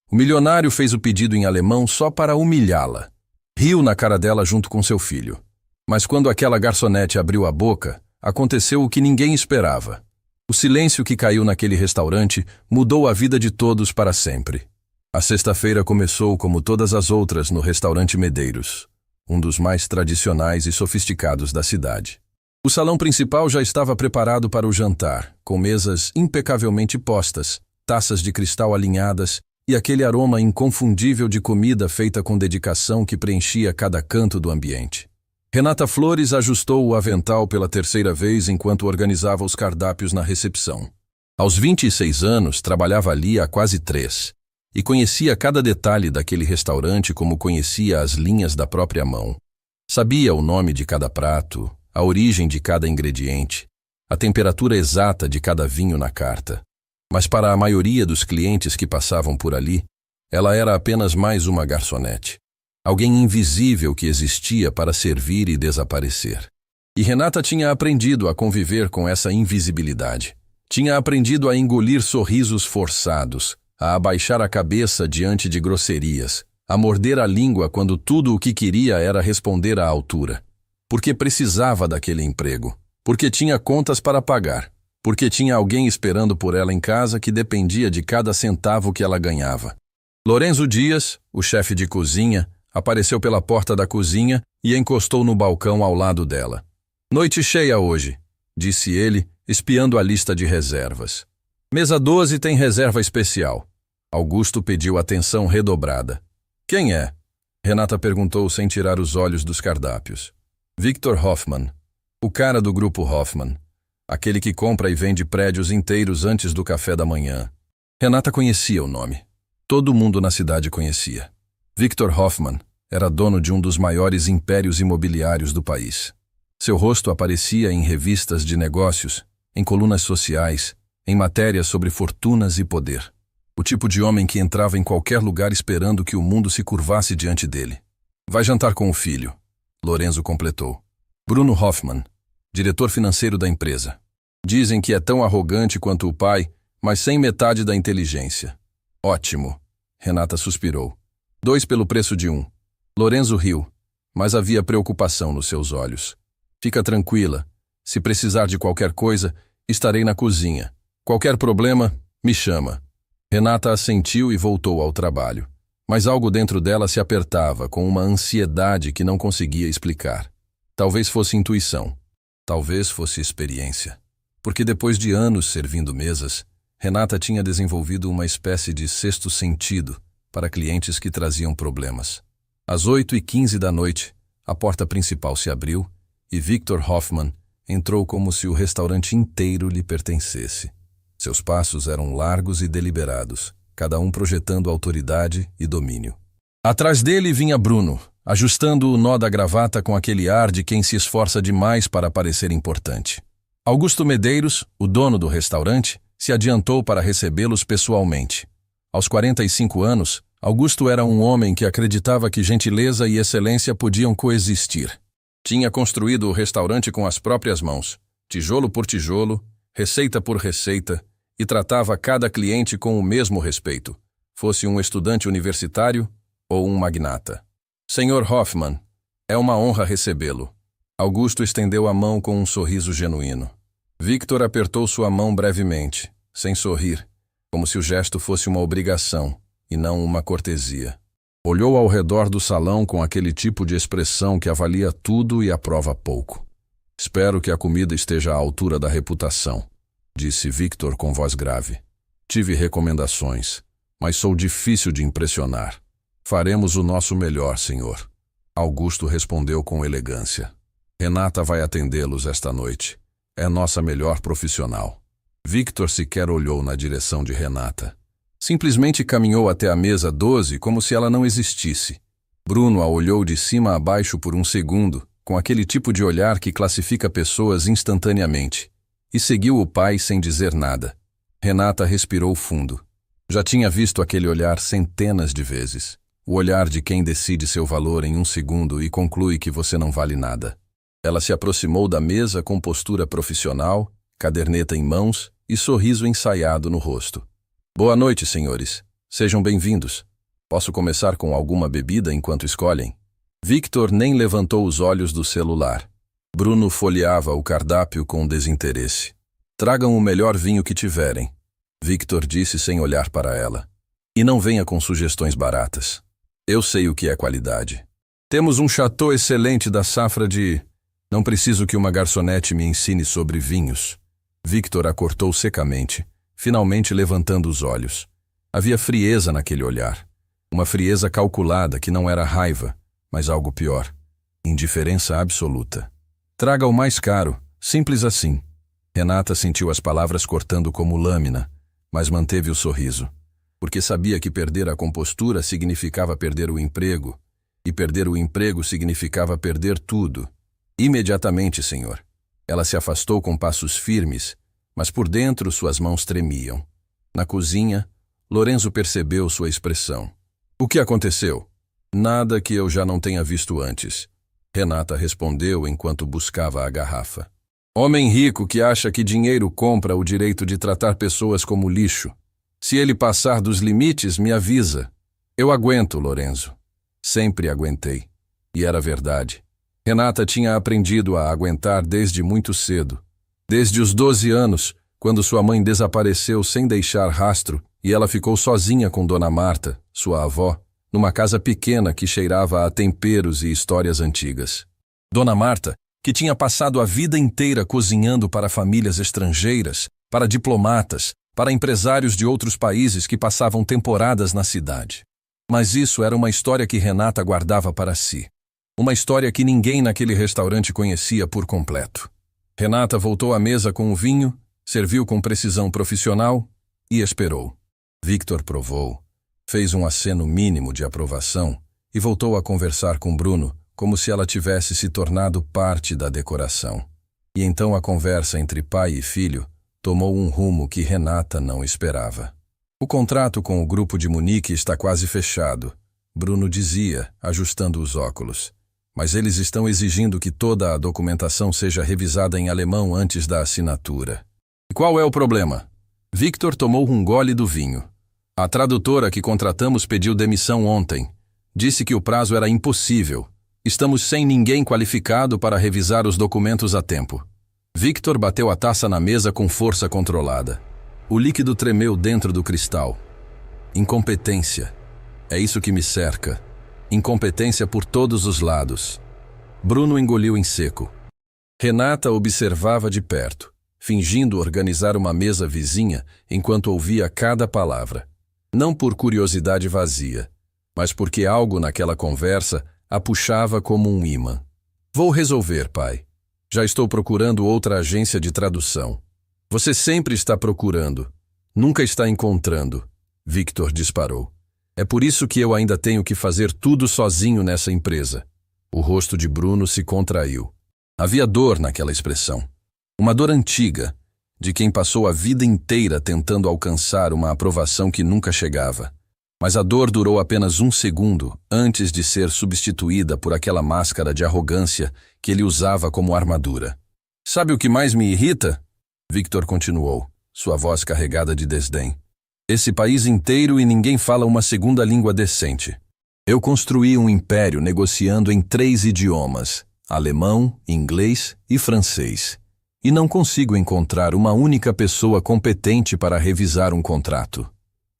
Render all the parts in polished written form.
O milionário fez o pedido em alemão só para humilhá-la. Riu na cara dela junto com seu filho. Mas quando aquela garçonete abriu a boca, aconteceu o que ninguém esperava. O silêncio que caiu naquele restaurante mudou a vida de todos para sempre. A sexta-feira começou como todas as outras no restaurante Medeiros, um dos mais tradicionais e sofisticados da cidade. O salão principal já estava preparado para o jantar, com mesas impecavelmente postas, taças de cristal alinhadas e aquele aroma inconfundível de comida feita com dedicação que preenchia cada canto do ambiente. Renata Flores ajustou o avental pela terceira vez enquanto organizava os cardápios na recepção. Aos 26 anos, trabalhava ali há quase 3, e conhecia cada detalhe daquele restaurante como conhecia as linhas da própria mão. Sabia o nome de cada prato, a origem de cada ingrediente, a temperatura exata de cada vinho na carta. Mas para a maioria dos clientes que passavam por ali, ela era apenas mais uma garçonete. Alguém invisível que existia para servir e desaparecer. E Renata tinha aprendido a conviver com essa invisibilidade. Tinha aprendido a engolir sorrisos forçados, a abaixar a cabeça diante de grosserias, a morder a língua quando tudo o que queria era responder à altura. Porque precisava daquele emprego, porque tinha contas para pagar, porque tinha alguém esperando por ela em casa que dependia de cada centavo que ela ganhava. Lorenzo Dias, o chefe de cozinha, apareceu pela porta da cozinha e encostou no balcão ao lado dela. "Noite cheia hoje", disse ele, espiando a lista de reservas. "Mesa 12 tem reserva especial." Augusto pediu atenção redobrada. "Quem é?" Renata perguntou sem tirar os olhos dos cardápios. "Victor Hoffman, o cara do grupo Hoffman, aquele que compra e vende prédios inteiros antes do café da manhã." Renata conhecia o nome. Todo mundo na cidade conhecia. Victor Hoffman era dono de um dos maiores impérios imobiliários do país. Seu rosto aparecia em revistas de negócios, em colunas sociais, em matérias sobre fortunas e poder. O tipo de homem que entrava em qualquer lugar esperando que o mundo se curvasse diante dele. "Vai jantar com o filho", Lorenzo completou. "Bruno Hoffman, diretor financeiro da empresa. Dizem que é tão arrogante quanto o pai, mas sem metade da inteligência." "Ótimo", Renata suspirou. 2 pelo preço de 1. Lorenzo riu, mas havia preocupação nos seus olhos. "Fica tranquila. Se precisar de qualquer coisa, estarei na cozinha. Qualquer problema, me chama." Renata assentiu e voltou ao trabalho. Mas algo dentro dela se apertava com uma ansiedade que não conseguia explicar. Talvez fosse intuição. Talvez fosse experiência. Porque depois de anos servindo mesas, Renata tinha desenvolvido uma espécie de sexto sentido para clientes que traziam problemas. Às 8h15 da noite, a porta principal se abriu e Victor Hoffman entrou como se o restaurante inteiro lhe pertencesse. Seus passos eram largos e deliberados, cada um projetando autoridade e domínio. Atrás dele vinha Bruno, ajustando o nó da gravata com aquele ar de quem se esforça demais para parecer importante. Augusto Medeiros, o dono do restaurante, se adiantou para recebê-los pessoalmente. Aos 45 anos, Augusto era um homem que acreditava que gentileza e excelência podiam coexistir. Tinha construído o restaurante com as próprias mãos, tijolo por tijolo, receita por receita, e tratava cada cliente com o mesmo respeito, fosse um estudante universitário ou um magnata. "Senhor Hoffman, é uma honra recebê-lo." Augusto estendeu a mão com um sorriso genuíno. Victor apertou sua mão brevemente, sem sorrir, como se o gesto fosse uma obrigação e não uma cortesia. Olhou ao redor do salão com aquele tipo de expressão que avalia tudo e aprova pouco. "Espero que a comida esteja à altura da reputação", disse Victor com voz grave. "Tive recomendações, mas sou difícil de impressionar. Faremos o nosso melhor, senhor." Augusto respondeu com elegância. "Renata vai atendê-los esta noite. É nossa melhor profissional." Victor sequer olhou na direção de Renata. Simplesmente caminhou até a mesa 12 como se ela não existisse. Bruno a olhou de cima a baixo por um segundo, com aquele tipo de olhar que classifica pessoas instantaneamente, e seguiu o pai sem dizer nada. Renata respirou fundo. Já tinha visto aquele olhar centenas de vezes. O olhar de quem decide seu valor em um segundo e conclui que você não vale nada. Ela se aproximou da mesa com postura profissional, caderneta em mãos e sorriso ensaiado no rosto. "Boa noite, senhores. Sejam bem-vindos. Posso começar com alguma bebida enquanto escolhem? Victor nem levantou os olhos do celular. Bruno folheava o cardápio com desinteresse. Tragam o melhor vinho que tiverem, Victor disse sem olhar para ela. E não venha com sugestões baratas. Eu sei o que é qualidade. Temos um chateau excelente da safra de... Não preciso que uma garçonete me ensine sobre vinhos. Victor a cortou secamente, finalmente levantando os olhos. Havia frieza naquele olhar. Uma frieza calculada que não era raiva, mas algo pior. Indiferença absoluta. Traga o mais caro, simples assim. Renata sentiu as palavras cortando como lâmina, mas manteve o sorriso, porque sabia que perder a compostura significava perder o emprego, e perder o emprego significava perder tudo. Imediatamente, senhor. Ela se afastou com passos firmes, mas por dentro suas mãos tremiam. Na cozinha, Lorenzo percebeu sua expressão. O que aconteceu? Nada que eu já não tenha visto antes. Renata respondeu enquanto buscava a garrafa. Homem rico que acha que dinheiro compra o direito de tratar pessoas como lixo. Se ele passar dos limites, me avisa. Eu aguento, Lorenzo. Sempre aguentei. E era verdade. Renata tinha aprendido a aguentar desde muito cedo. Desde os 12 anos, quando sua mãe desapareceu sem deixar rastro e ela ficou sozinha com Dona Marta, sua avó, numa casa pequena que cheirava a temperos e histórias antigas. Dona Marta, que tinha passado a vida inteira cozinhando para famílias estrangeiras, para diplomatas, para empresários de outros países que passavam temporadas na cidade. Mas isso era uma história que Renata guardava para si. Uma história que ninguém naquele restaurante conhecia por completo. Renata voltou à mesa com o vinho, serviu com precisão profissional e esperou. Victor provou, fez um aceno mínimo de aprovação e voltou a conversar com Bruno, como se ela tivesse se tornado parte da decoração. E então a conversa entre pai e filho tomou um rumo que Renata não esperava. O contrato com o grupo de Munique está quase fechado, Bruno dizia, ajustando os óculos. Mas eles estão exigindo que toda a documentação seja revisada em alemão antes da assinatura. E qual é o problema? Victor tomou um gole do vinho. A tradutora que contratamos pediu demissão ontem. Disse que o prazo era impossível. Estamos sem ninguém qualificado para revisar os documentos a tempo. Victor bateu a taça na mesa com força controlada. O líquido tremeu dentro do cristal. Incompetência. É isso que me cerca. Incompetência por todos os lados. Bruno engoliu em seco. Renata observava de perto, fingindo organizar uma mesa vizinha enquanto ouvia cada palavra. Não por curiosidade vazia, mas porque algo naquela conversa a puxava como um imã. Vou resolver, pai. Já estou procurando outra agência de tradução. Você sempre está procurando. Nunca está encontrando. Victor disparou. É por isso que eu ainda tenho que fazer tudo sozinho nessa empresa. O rosto de Bruno se contraiu. Havia dor naquela expressão. Uma dor antiga, de quem passou a vida inteira tentando alcançar uma aprovação que nunca chegava. Mas a dor durou apenas um segundo antes de ser substituída por aquela máscara de arrogância que ele usava como armadura. Sabe o que mais me irrita? Victor continuou, sua voz carregada de desdém. Esse país inteiro e ninguém fala uma segunda língua decente. Eu construí um império negociando em 3 idiomas, alemão, inglês e francês. E não consigo encontrar uma única pessoa competente para revisar um contrato.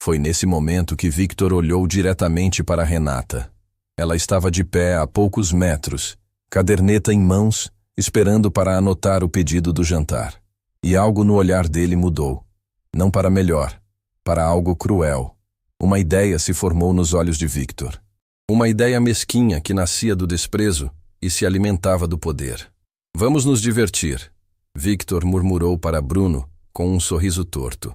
Foi nesse momento que Victor olhou diretamente para Renata. Ela estava de pé a poucos metros, caderneta em mãos, esperando para anotar o pedido do jantar. E algo no olhar dele mudou. Não para melhor, para algo cruel. Uma ideia se formou nos olhos de Victor. Uma ideia mesquinha que nascia do desprezo e se alimentava do poder. Vamos nos divertir, Victor murmurou para Bruno com um sorriso torto.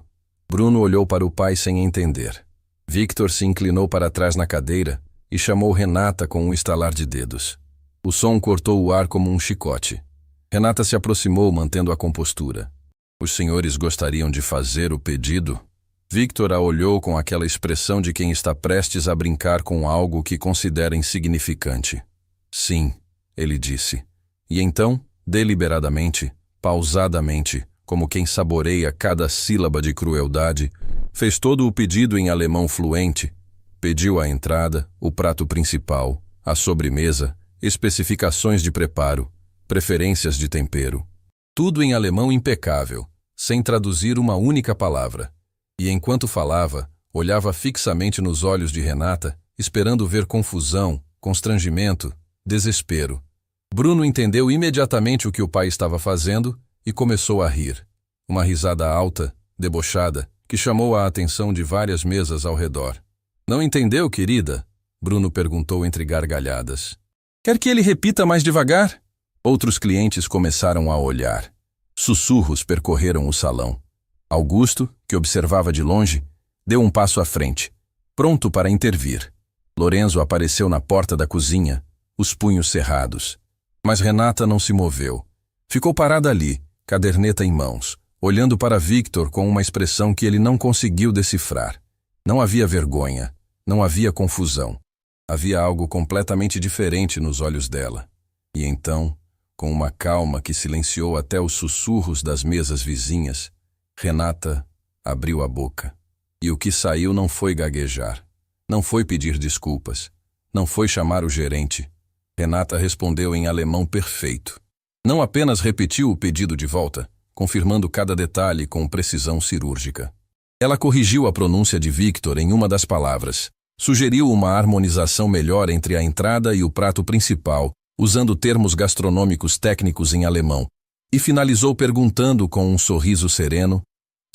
Bruno olhou para o pai sem entender. Victor se inclinou para trás na cadeira e chamou Renata com um estalar de dedos. O som cortou o ar como um chicote. Renata se aproximou, mantendo a compostura. Os senhores gostariam de fazer o pedido? Victor a olhou com aquela expressão de quem está prestes a brincar com algo que considera insignificante. Sim, ele disse. E então, deliberadamente, pausadamente, como quem saboreia cada sílaba de crueldade, fez todo o pedido em alemão fluente, pediu a entrada, o prato principal, a sobremesa, especificações de preparo, preferências de tempero. Tudo em alemão impecável, sem traduzir uma única palavra. E enquanto falava, olhava fixamente nos olhos de Renata, esperando ver confusão, constrangimento, desespero. Bruno entendeu imediatamente o que o pai estava fazendo e começou a rir. Uma risada alta, debochada, que chamou a atenção de várias mesas ao redor. Não entendeu, querida? Bruno perguntou entre gargalhadas. Quer que ele repita mais devagar? Outros clientes começaram a olhar. Sussurros percorreram o salão. Augusto, que observava de longe, deu um passo à frente, pronto para intervir. Lorenzo apareceu na porta da cozinha, os punhos cerrados. Mas Renata não se moveu. Ficou parada ali, caderneta em mãos, olhando para Victor com uma expressão que ele não conseguiu decifrar. Não havia vergonha, não havia confusão. Havia algo completamente diferente nos olhos dela. E então, com uma calma que silenciou até os sussurros das mesas vizinhas, Renata abriu a boca. E o que saiu não foi gaguejar, não foi pedir desculpas, não foi chamar o gerente. Renata respondeu em alemão perfeito. Não apenas repetiu o pedido de volta, confirmando cada detalhe com precisão cirúrgica. Ela corrigiu a pronúncia de Victor em uma das palavras, sugeriu uma harmonização melhor entre a entrada e o prato principal, usando termos gastronômicos técnicos em alemão, e finalizou perguntando com um sorriso sereno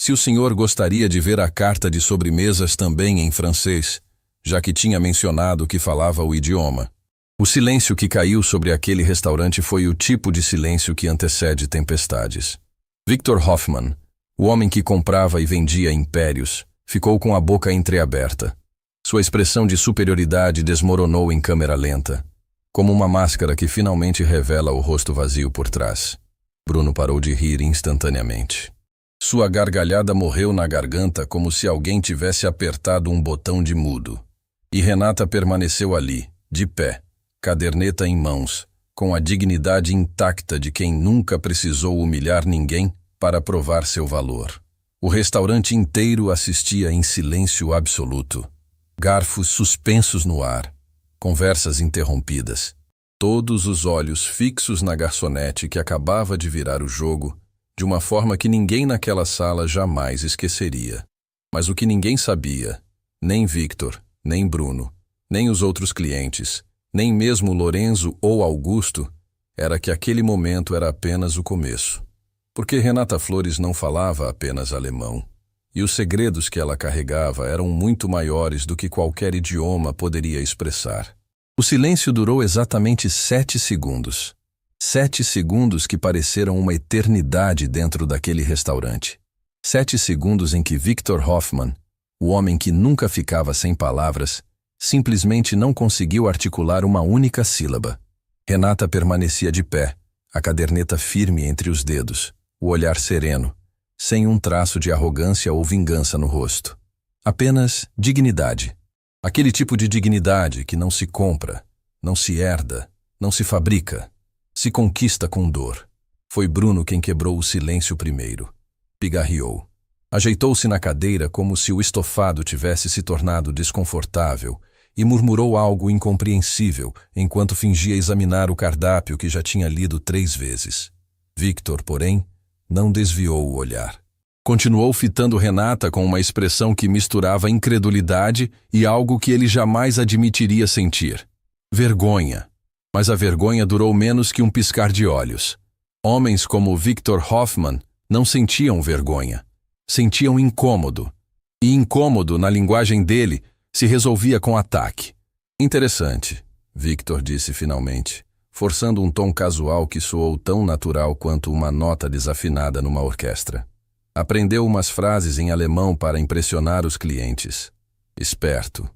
se o senhor gostaria de ver a carta de sobremesas também em francês, já que tinha mencionado que falava o idioma. O silêncio que caiu sobre aquele restaurante foi o tipo de silêncio que antecede tempestades. Victor Hoffman, o homem que comprava e vendia impérios, ficou com a boca entreaberta. Sua expressão de superioridade desmoronou em câmera lenta, como uma máscara que finalmente revela o rosto vazio por trás. Bruno parou de rir instantaneamente. Sua gargalhada morreu na garganta como se alguém tivesse apertado um botão de mudo. E Renata permaneceu ali, de pé, caderneta em mãos, com a dignidade intacta de quem nunca precisou humilhar ninguém para provar seu valor. O restaurante inteiro assistia em silêncio absoluto. Garfos suspensos no ar, conversas interrompidas. Todos os olhos fixos na garçonete que acabava de virar o jogo, de uma forma que ninguém naquela sala jamais esqueceria. Mas o que ninguém sabia, nem Victor, nem Bruno, nem os outros clientes, nem mesmo Lorenzo ou Augusto, era que aquele momento era apenas o começo. Porque Renata Flores não falava apenas alemão, e os segredos que ela carregava eram muito maiores do que qualquer idioma poderia expressar. O silêncio durou exatamente 7 segundos. 7 segundos que pareceram uma eternidade dentro daquele restaurante. 7 segundos em que Victor Hoffman, o homem que nunca ficava sem palavras, simplesmente não conseguiu articular uma única sílaba. Renata permanecia de pé, a caderneta firme entre os dedos, o olhar sereno, sem um traço de arrogância ou vingança no rosto. Apenas dignidade. Aquele tipo de dignidade que não se compra, não se herda, não se fabrica, se conquista com dor. Foi Bruno quem quebrou o silêncio primeiro. Pigarreou. Ajeitou-se na cadeira como se o estofado tivesse se tornado desconfortável e murmurou algo incompreensível enquanto fingia examinar o cardápio que já tinha lido 3 vezes. Victor, porém, não desviou o olhar. Continuou fitando Renata com uma expressão que misturava incredulidade e algo que ele jamais admitiria sentir. Vergonha. Mas a vergonha durou menos que um piscar de olhos. Homens como Victor Hoffman não sentiam vergonha. Sentiam incômodo. E incômodo, na linguagem dele, se resolvia com ataque. Interessante, Victor disse finalmente, forçando um tom casual que soou tão natural quanto uma nota desafinada numa orquestra. Aprendeu umas frases em alemão para impressionar os clientes. Esperto.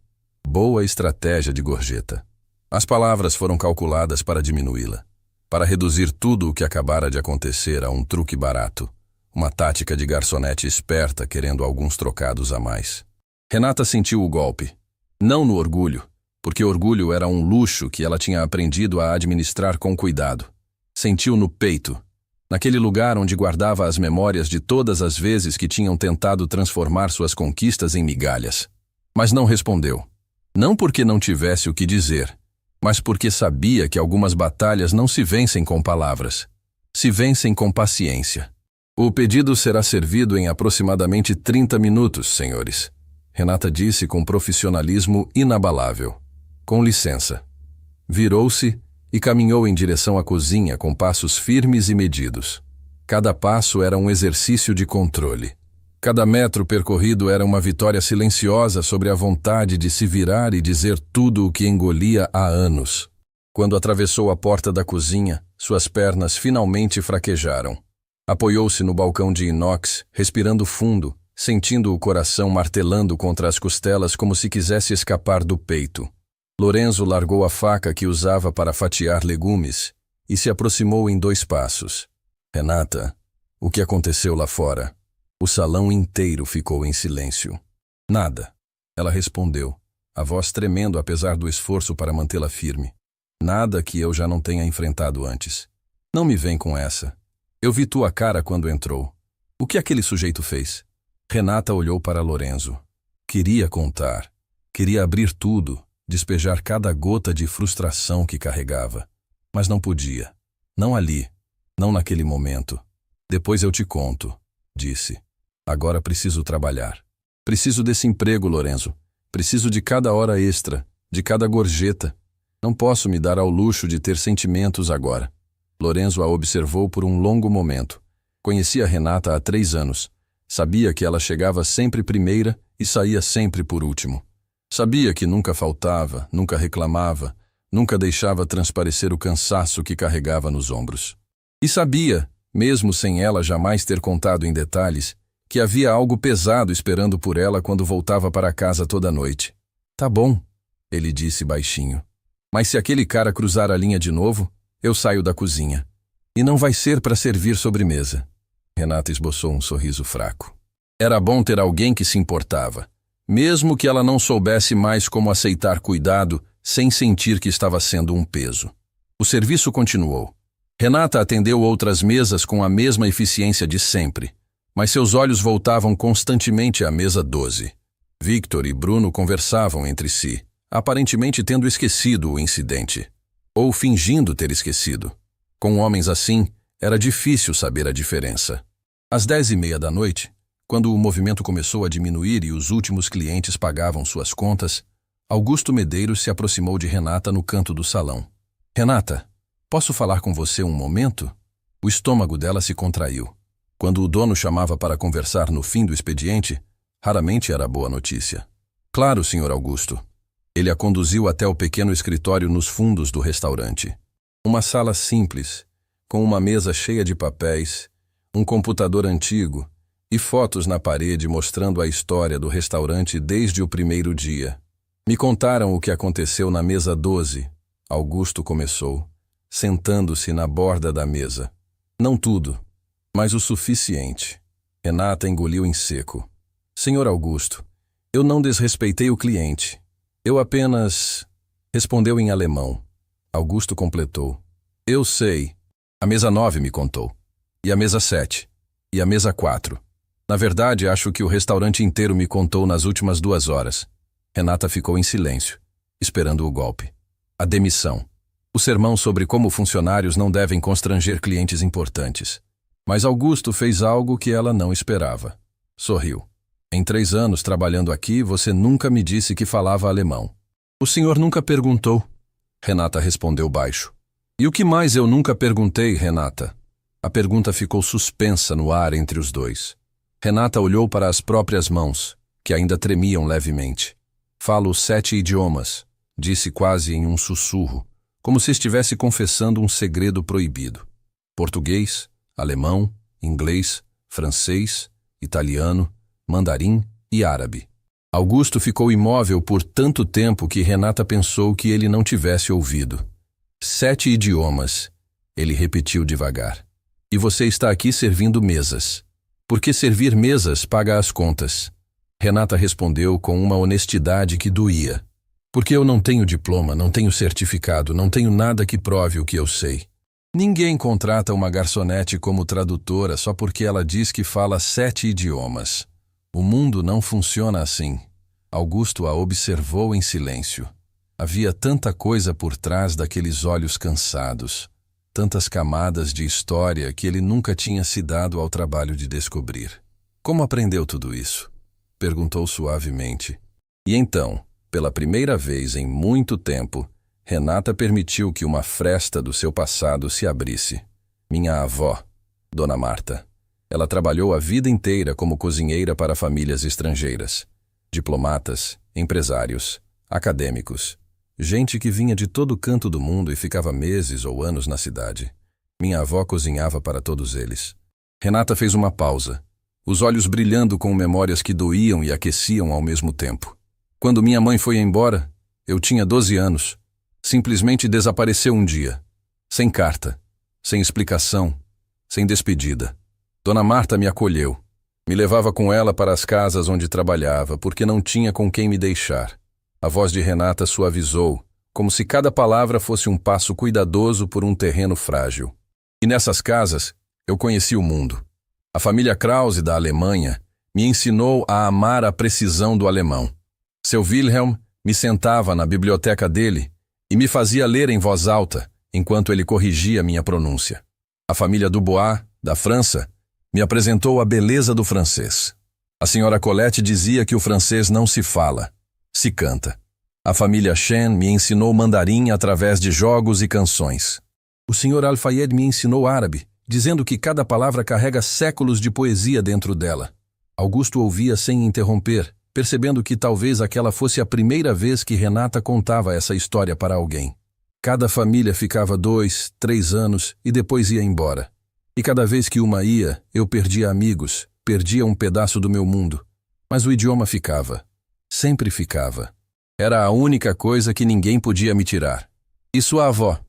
Boa estratégia de gorjeta. As palavras foram calculadas para diminuí-la, para reduzir tudo o que acabara de acontecer a um truque barato, uma tática de garçonete esperta querendo alguns trocados a mais. Renata sentiu o golpe, não no orgulho, porque orgulho era um luxo que ela tinha aprendido a administrar com cuidado. Sentiu no peito, naquele lugar onde guardava as memórias de todas as vezes que tinham tentado transformar suas conquistas em migalhas. Mas não respondeu. Não porque não tivesse o que dizer, mas porque sabia que algumas batalhas não se vencem com palavras. Se vencem com paciência. O pedido será servido em aproximadamente 30 minutos, senhores. Renata disse com profissionalismo inabalável. Com licença. Virou-se e caminhou em direção à cozinha com passos firmes e medidos. Cada passo era um exercício de controle. Cada metro percorrido era uma vitória silenciosa sobre a vontade de se virar e dizer tudo o que engolia há anos. Quando atravessou a porta da cozinha, suas pernas finalmente fraquejaram. Apoiou-se no balcão de inox, respirando fundo, sentindo o coração martelando contra as costelas como se quisesse escapar do peito. Lorenzo largou a faca que usava para fatiar legumes e se aproximou em 2 passos. Renata, o que aconteceu lá fora? O salão inteiro ficou em silêncio. Nada. Ela respondeu, a voz tremendo apesar do esforço para mantê-la firme. Nada que eu já não tenha enfrentado antes. Não me vem com essa. Eu vi tua cara quando entrou. O que aquele sujeito fez? Renata olhou para Lorenzo. Queria contar. Queria abrir tudo, despejar cada gota de frustração que carregava. Mas não podia. Não ali. Não naquele momento. Depois eu te conto, disse. Agora preciso trabalhar. Preciso desse emprego, Lorenzo. Preciso de cada hora extra, de cada gorjeta. Não posso me dar ao luxo de ter sentimentos agora. Lorenzo a observou por um longo momento. Conhecia Renata há 3 anos. Sabia que ela chegava sempre primeira e saía sempre por último. Sabia que nunca faltava, nunca reclamava, nunca deixava transparecer o cansaço que carregava nos ombros. E sabia, mesmo sem ela jamais ter contado em detalhes, que havia algo pesado esperando por ela quando voltava para casa toda noite. Tá bom, ele disse baixinho. Mas se aquele cara cruzar a linha de novo, eu saio da cozinha. E não vai ser para servir sobremesa. Renata esboçou um sorriso fraco. Era bom ter alguém que se importava, mesmo que ela não soubesse mais como aceitar cuidado sem sentir que estava sendo um peso. O serviço continuou. Renata atendeu outras mesas com a mesma eficiência de sempre, mas seus olhos voltavam constantemente à mesa 12. Victor e Bruno conversavam entre si, aparentemente tendo esquecido o incidente. Ou fingindo ter esquecido. Com homens assim, era difícil saber a diferença. Às 10h30 da noite, quando o movimento começou a diminuir e os últimos clientes pagavam suas contas, Augusto Medeiros se aproximou de Renata no canto do salão. Renata, posso falar com você um momento? O estômago dela se contraiu. Quando o dono chamava para conversar no fim do expediente, raramente era boa notícia. Claro, Sr. Augusto. Ele a conduziu até o pequeno escritório nos fundos do restaurante. Uma sala simples, com uma mesa cheia de papéis, um computador antigo e fotos na parede mostrando a história do restaurante desde o primeiro dia. Me contaram o que aconteceu na mesa 12, Augusto começou, sentando-se na borda da mesa. Não tudo, mas o suficiente. Renata engoliu em seco. Senhor Augusto, eu não desrespeitei o cliente. Eu apenas... Respondeu em alemão. Augusto completou. Eu sei. A mesa 9 me contou. E a mesa 7. E a mesa 4. Na verdade, acho que o restaurante inteiro me contou nas últimas 2 horas. Renata ficou em silêncio, esperando o golpe. A demissão. O sermão sobre como funcionários não devem constranger clientes importantes. Mas Augusto fez algo que ela não esperava. Sorriu. Em 3 anos trabalhando aqui, você nunca me disse que falava alemão. O senhor nunca perguntou. Renata respondeu baixo. E o que mais eu nunca perguntei, Renata? A pergunta ficou suspensa no ar entre os dois. Renata olhou para as próprias mãos, que ainda tremiam levemente. Falo 7 idiomas, disse quase em um sussurro, como se estivesse confessando um segredo proibido. Português, alemão, inglês, francês, italiano, mandarim e árabe. Augusto ficou imóvel por tanto tempo que Renata pensou que ele não tivesse ouvido. 7 idiomas, ele repetiu devagar. E você está aqui servindo mesas. Porque servir mesas paga as contas. Renata respondeu com uma honestidade que doía. Porque eu não tenho diploma, não tenho certificado, não tenho nada que prove o que eu sei. Ninguém contrata uma garçonete como tradutora só porque ela diz que fala 7 idiomas. O mundo não funciona assim. Augusto a observou em silêncio. Havia tanta coisa por trás daqueles olhos cansados, tantas camadas de história que ele nunca tinha se dado ao trabalho de descobrir. Como aprendeu tudo isso? Perguntou suavemente. E então, pela primeira vez em muito tempo, Renata permitiu que uma fresta do seu passado se abrisse. Minha avó, Dona Marta. Ela trabalhou a vida inteira como cozinheira para famílias estrangeiras. Diplomatas, empresários, acadêmicos. Gente que vinha de todo canto do mundo e ficava meses ou anos na cidade. Minha avó cozinhava para todos eles. Renata fez uma pausa, os olhos brilhando com memórias que doíam e aqueciam ao mesmo tempo. Quando minha mãe foi embora, eu tinha 12 anos. Simplesmente desapareceu um dia. Sem carta, sem explicação, sem despedida. Dona Marta me acolheu. Me levava com ela para as casas onde trabalhava, porque não tinha com quem me deixar. A voz de Renata suavizou, como se cada palavra fosse um passo cuidadoso por um terreno frágil. E nessas casas, eu conheci o mundo. A família Krause da Alemanha me ensinou a amar a precisão do alemão. Seu Wilhelm me sentava na biblioteca dele e me fazia ler em voz alta, enquanto ele corrigia minha pronúncia. A família Dubois, da França, me apresentou a beleza do francês. A senhora Colette dizia que o francês não se fala, se canta. A família Chen me ensinou mandarim através de jogos e canções. O senhor Al-Fayed me ensinou árabe, dizendo que cada palavra carrega séculos de poesia dentro dela. Augusto ouvia sem interromper, percebendo que talvez aquela fosse a primeira vez que Renata contava essa história para alguém. Cada família ficava 2, 3 anos e depois ia embora. E cada vez que uma ia, eu perdia amigos, perdia um pedaço do meu mundo. Mas o idioma ficava. Sempre ficava. Era a única coisa que ninguém podia me tirar. E sua avó?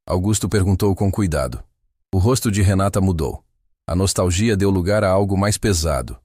Augusto perguntou com cuidado. O rosto de Renata mudou. A nostalgia deu lugar a algo mais pesado,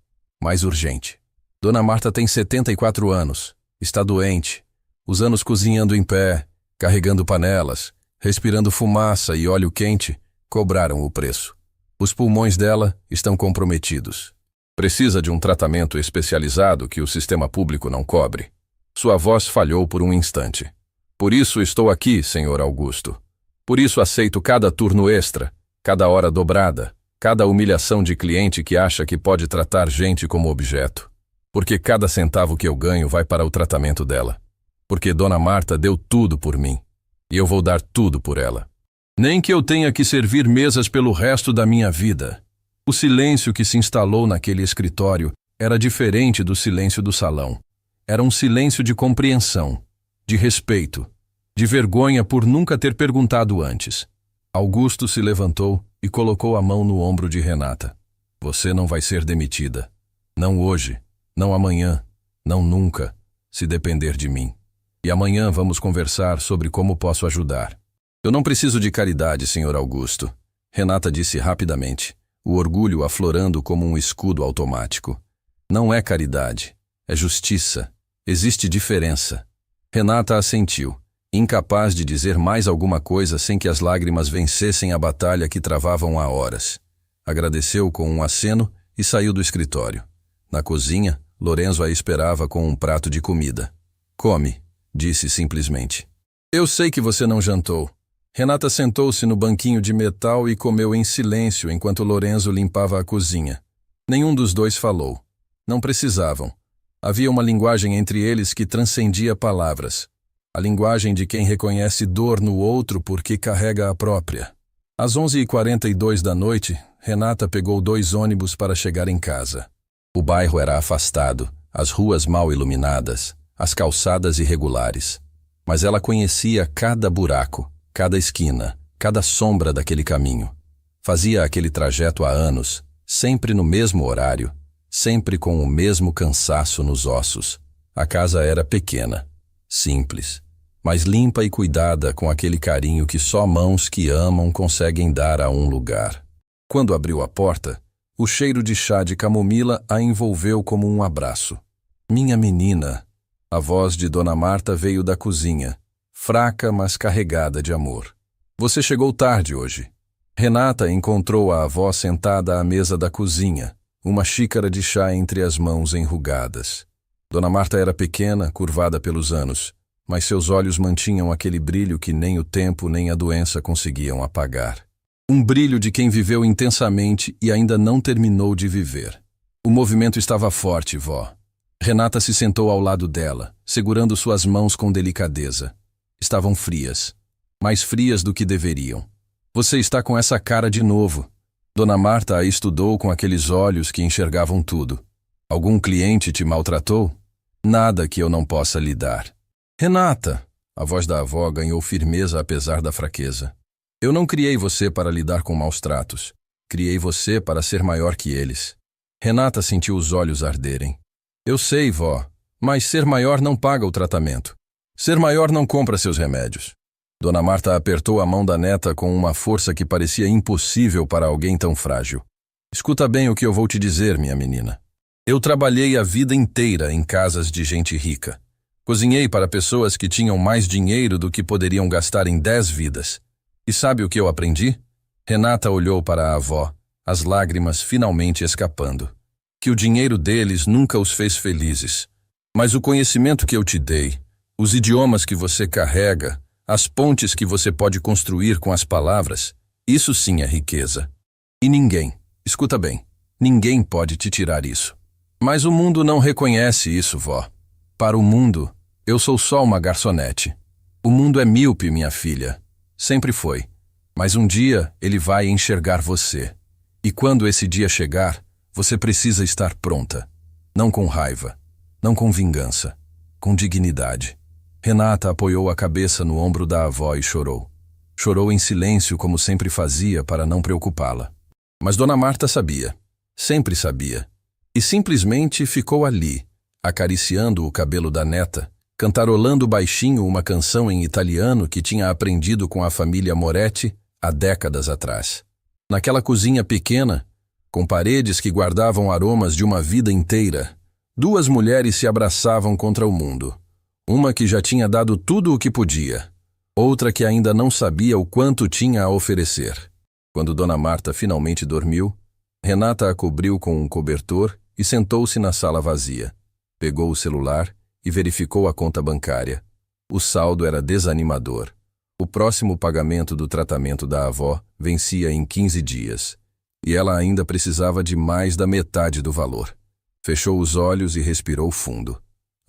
mais urgente. Dona Marta tem 74 anos, está doente, os anos cozinhando em pé, carregando panelas, respirando fumaça e óleo quente, cobraram o preço. Os pulmões dela estão comprometidos. Precisa de um tratamento especializado que o sistema público não cobre. Sua voz falhou por um instante. Por isso estou aqui, senhor Augusto. Por isso aceito cada turno extra, cada hora dobrada, cada humilhação de cliente que acha que pode tratar gente como objeto. Porque cada centavo que eu ganho vai para o tratamento dela. Porque Dona Marta deu tudo por mim. E eu vou dar tudo por ela. Nem que eu tenha que servir mesas pelo resto da minha vida. O silêncio que se instalou naquele escritório era diferente do silêncio do salão. Era um silêncio de compreensão, de respeito, de vergonha por nunca ter perguntado antes. Augusto se levantou e colocou a mão no ombro de Renata. Você não vai ser demitida. Não hoje. Não amanhã, não nunca, se depender de mim. E amanhã vamos conversar sobre como posso ajudar. Eu não preciso de caridade, senhor Augusto, Renata disse rapidamente, o orgulho aflorando como um escudo automático. Não é caridade, é justiça. Existe diferença. Renata assentiu, incapaz de dizer mais alguma coisa sem que as lágrimas vencessem a batalha que travavam há horas. Agradeceu com um aceno e saiu do escritório. Na cozinha, Lorenzo a esperava com um prato de comida. Come, disse simplesmente. Eu sei que você não jantou. Renata sentou-se no banquinho de metal e comeu em silêncio enquanto Lorenzo limpava a cozinha. Nenhum dos dois falou. Não precisavam. Havia uma linguagem entre eles que transcendia palavras. A linguagem de quem reconhece dor no outro porque carrega a própria. Às 11h42 da noite, Renata pegou 2 ônibus para chegar em casa. O bairro era afastado, as ruas mal iluminadas, as calçadas irregulares. Mas ela conhecia cada buraco, cada esquina, cada sombra daquele caminho. Fazia aquele trajeto há anos, sempre no mesmo horário, sempre com o mesmo cansaço nos ossos. A casa era pequena, simples, mas limpa e cuidada com aquele carinho que só mãos que amam conseguem dar a um lugar. Quando abriu a porta, o cheiro de chá de camomila a envolveu como um abraço. Minha menina, a voz de Dona Marta veio da cozinha, fraca mas carregada de amor. Você chegou tarde hoje. Renata encontrou a avó sentada à mesa da cozinha, uma xícara de chá entre as mãos enrugadas. Dona Marta era pequena, curvada pelos anos, mas seus olhos mantinham aquele brilho que nem o tempo nem a doença conseguiam apagar. Um brilho de quem viveu intensamente e ainda não terminou de viver. O movimento estava forte, vó. Renata se sentou ao lado dela, segurando suas mãos com delicadeza. Estavam frias, mais frias do que deveriam. Você está com essa cara de novo. Dona Marta a estudou com aqueles olhos que enxergavam tudo. Algum cliente te maltratou? Nada que eu não possa lhe dar. Renata! A voz da avó ganhou firmeza apesar da fraqueza. Eu não criei você para lidar com maus tratos. Criei você para ser maior que eles. Renata sentiu os olhos arderem. Eu sei, vó, mas ser maior não paga o tratamento. Ser maior não compra seus remédios. Dona Marta apertou a mão da neta com uma força que parecia impossível para alguém tão frágil. Escuta bem o que eu vou te dizer, minha menina. Eu trabalhei a vida inteira em casas de gente rica. Cozinhei para pessoas que tinham mais dinheiro do que poderiam gastar em 10 vidas. E sabe o que eu aprendi? Renata olhou para a avó, as lágrimas finalmente escapando. Que o dinheiro deles nunca os fez felizes. Mas o conhecimento que eu te dei, os idiomas que você carrega, as pontes que você pode construir com as palavras, isso sim é riqueza. E ninguém, escuta bem, ninguém pode te tirar isso. Mas o mundo não reconhece isso, vó. Para o mundo, eu sou só uma garçonete. O mundo é míope, minha filha. Sempre foi. Mas um dia ele vai enxergar você. E quando esse dia chegar, você precisa estar pronta. Não com raiva, não com vingança, com dignidade. Renata apoiou a cabeça no ombro da avó e chorou. Chorou em silêncio como sempre fazia para não preocupá-la. Mas Dona Marta sabia, sempre sabia. E simplesmente ficou ali, acariciando o cabelo da neta, cantarolando baixinho uma canção em italiano que tinha aprendido com a família Moretti há décadas atrás. Naquela cozinha pequena, com paredes que guardavam aromas de uma vida inteira, duas mulheres se abraçavam contra o mundo. Uma que já tinha dado tudo o que podia, outra que ainda não sabia o quanto tinha a oferecer. Quando Dona Marta finalmente dormiu, Renata a cobriu com um cobertor e sentou-se na sala vazia. Pegou o celular e verificou a conta bancária. O saldo era desanimador. O próximo pagamento do tratamento da avó vencia em 15 dias. E ela ainda precisava de mais da metade do valor. Fechou os olhos e respirou fundo.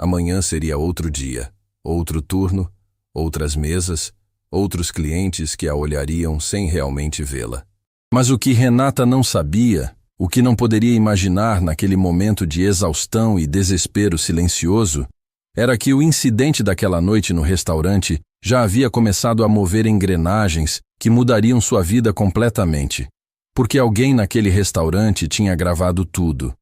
Amanhã seria outro dia, outro turno, outras mesas, outros clientes que a olhariam sem realmente vê-la. Mas o que Renata não sabia, o que não poderia imaginar naquele momento de exaustão e desespero silencioso, era que o incidente daquela noite no restaurante já havia começado a mover engrenagens que mudariam sua vida completamente. Porque alguém naquele restaurante tinha gravado tudo.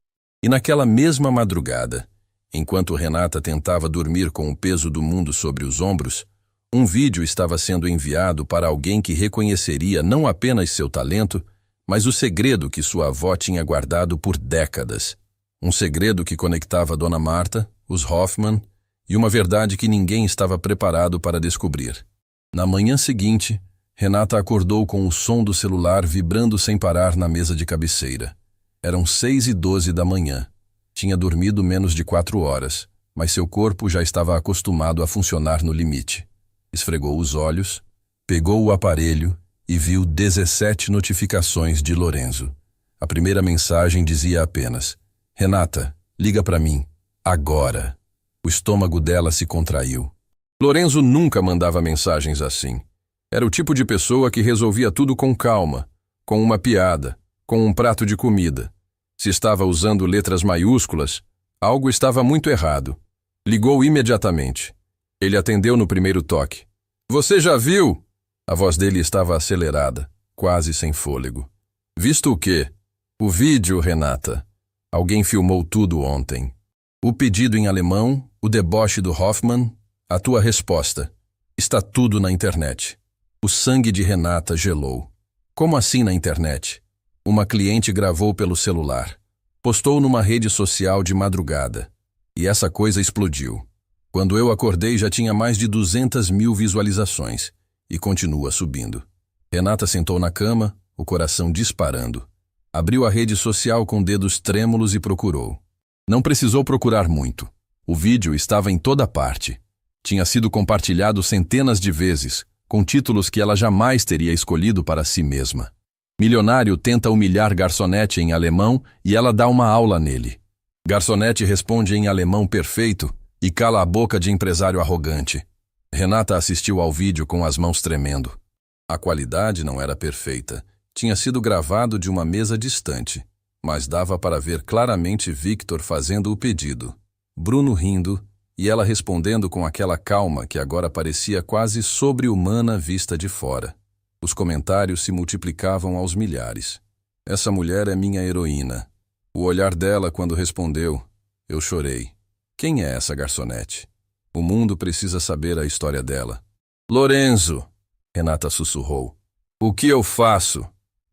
E naquela mesma madrugada, enquanto Renata tentava dormir com o peso do mundo sobre os ombros, um vídeo estava sendo enviado para alguém que reconheceria não apenas seu talento, mas o segredo que sua avó tinha guardado por décadas. Um segredo que conectava Dona Marta, os Hoffman, e uma verdade que ninguém estava preparado para descobrir. Na manhã seguinte, Renata acordou com o som do celular vibrando sem parar na mesa de cabeceira. Eram 6h12 da manhã. Tinha dormido menos de 4 horas, mas seu corpo já estava acostumado a funcionar no limite. Esfregou os olhos, pegou o aparelho e viu 17 notificações de Lorenzo. A primeira mensagem dizia apenas: Renata, liga para mim, agora. O estômago dela se contraiu. Lorenzo nunca mandava mensagens assim. Era o tipo de pessoa que resolvia tudo com calma, com uma piada, com um prato de comida. Se estava usando letras maiúsculas, algo estava muito errado. Ligou imediatamente. Ele atendeu no primeiro toque. Você já viu? A voz dele estava acelerada, quase sem fôlego. Visto o quê? O vídeo, Renata. Alguém filmou tudo ontem. O pedido em alemão, o deboche do Hoffman, a tua resposta. Está tudo na internet. O sangue de Renata gelou. Como assim na internet? Uma cliente gravou pelo celular. Postou numa rede social de madrugada. E essa coisa explodiu. Quando eu acordei já tinha mais de 200.000 visualizações. E continua subindo. Renata sentou na cama, o coração disparando. Abriu a rede social com dedos trêmulos e procurou. Não precisou procurar muito. O vídeo estava em toda parte. Tinha sido compartilhado centenas de vezes, com títulos que ela jamais teria escolhido para si mesma. Milionário tenta humilhar garçonete em alemão e ela dá uma aula nele. Garçonete responde em alemão perfeito e cala a boca de empresário arrogante. Renata assistiu ao vídeo com as mãos tremendo. A qualidade não era perfeita. Tinha sido gravado de uma mesa distante, mas dava para ver claramente Victor fazendo o pedido, Bruno rindo e ela respondendo com aquela calma que agora parecia quase sobre-humana vista de fora. Os comentários se multiplicavam aos milhares. Essa mulher é minha heroína. O olhar dela quando respondeu, eu chorei. Quem é essa garçonete? O mundo precisa saber a história dela. Lorenzo, Renata sussurrou. O que eu faço?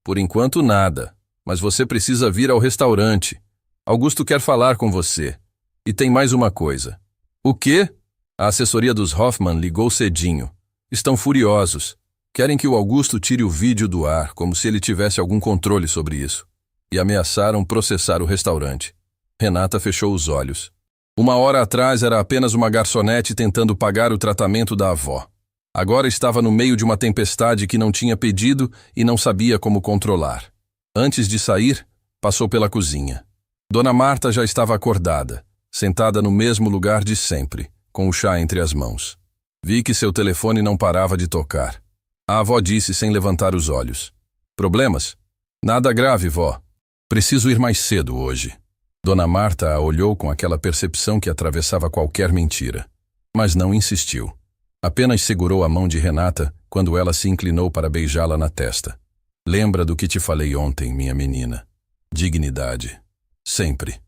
Por enquanto nada, mas você precisa vir ao restaurante. Augusto quer falar com você. E tem mais uma coisa. O quê? A assessoria dos Hoffman ligou cedinho. Estão furiosos. Querem que o Augusto tire o vídeo do ar, como se ele tivesse algum controle sobre isso. E ameaçaram processar o restaurante. Renata fechou os olhos. 1 hora atrás era apenas uma garçonete tentando pagar o tratamento da avó. Agora estava no meio de uma tempestade que não tinha pedido e não sabia como controlar. Antes de sair, passou pela cozinha. Dona Marta já estava acordada, sentada no mesmo lugar de sempre, com o chá entre as mãos. Vi que seu telefone não parava de tocar. A avó disse sem levantar os olhos. Problemas? Nada grave, vó. Preciso ir mais cedo hoje. Dona Marta a olhou com aquela percepção que atravessava qualquer mentira, mas não insistiu. Apenas segurou a mão de Renata quando ela se inclinou para beijá-la na testa. Lembra do que te falei ontem, minha menina. Dignidade. Sempre.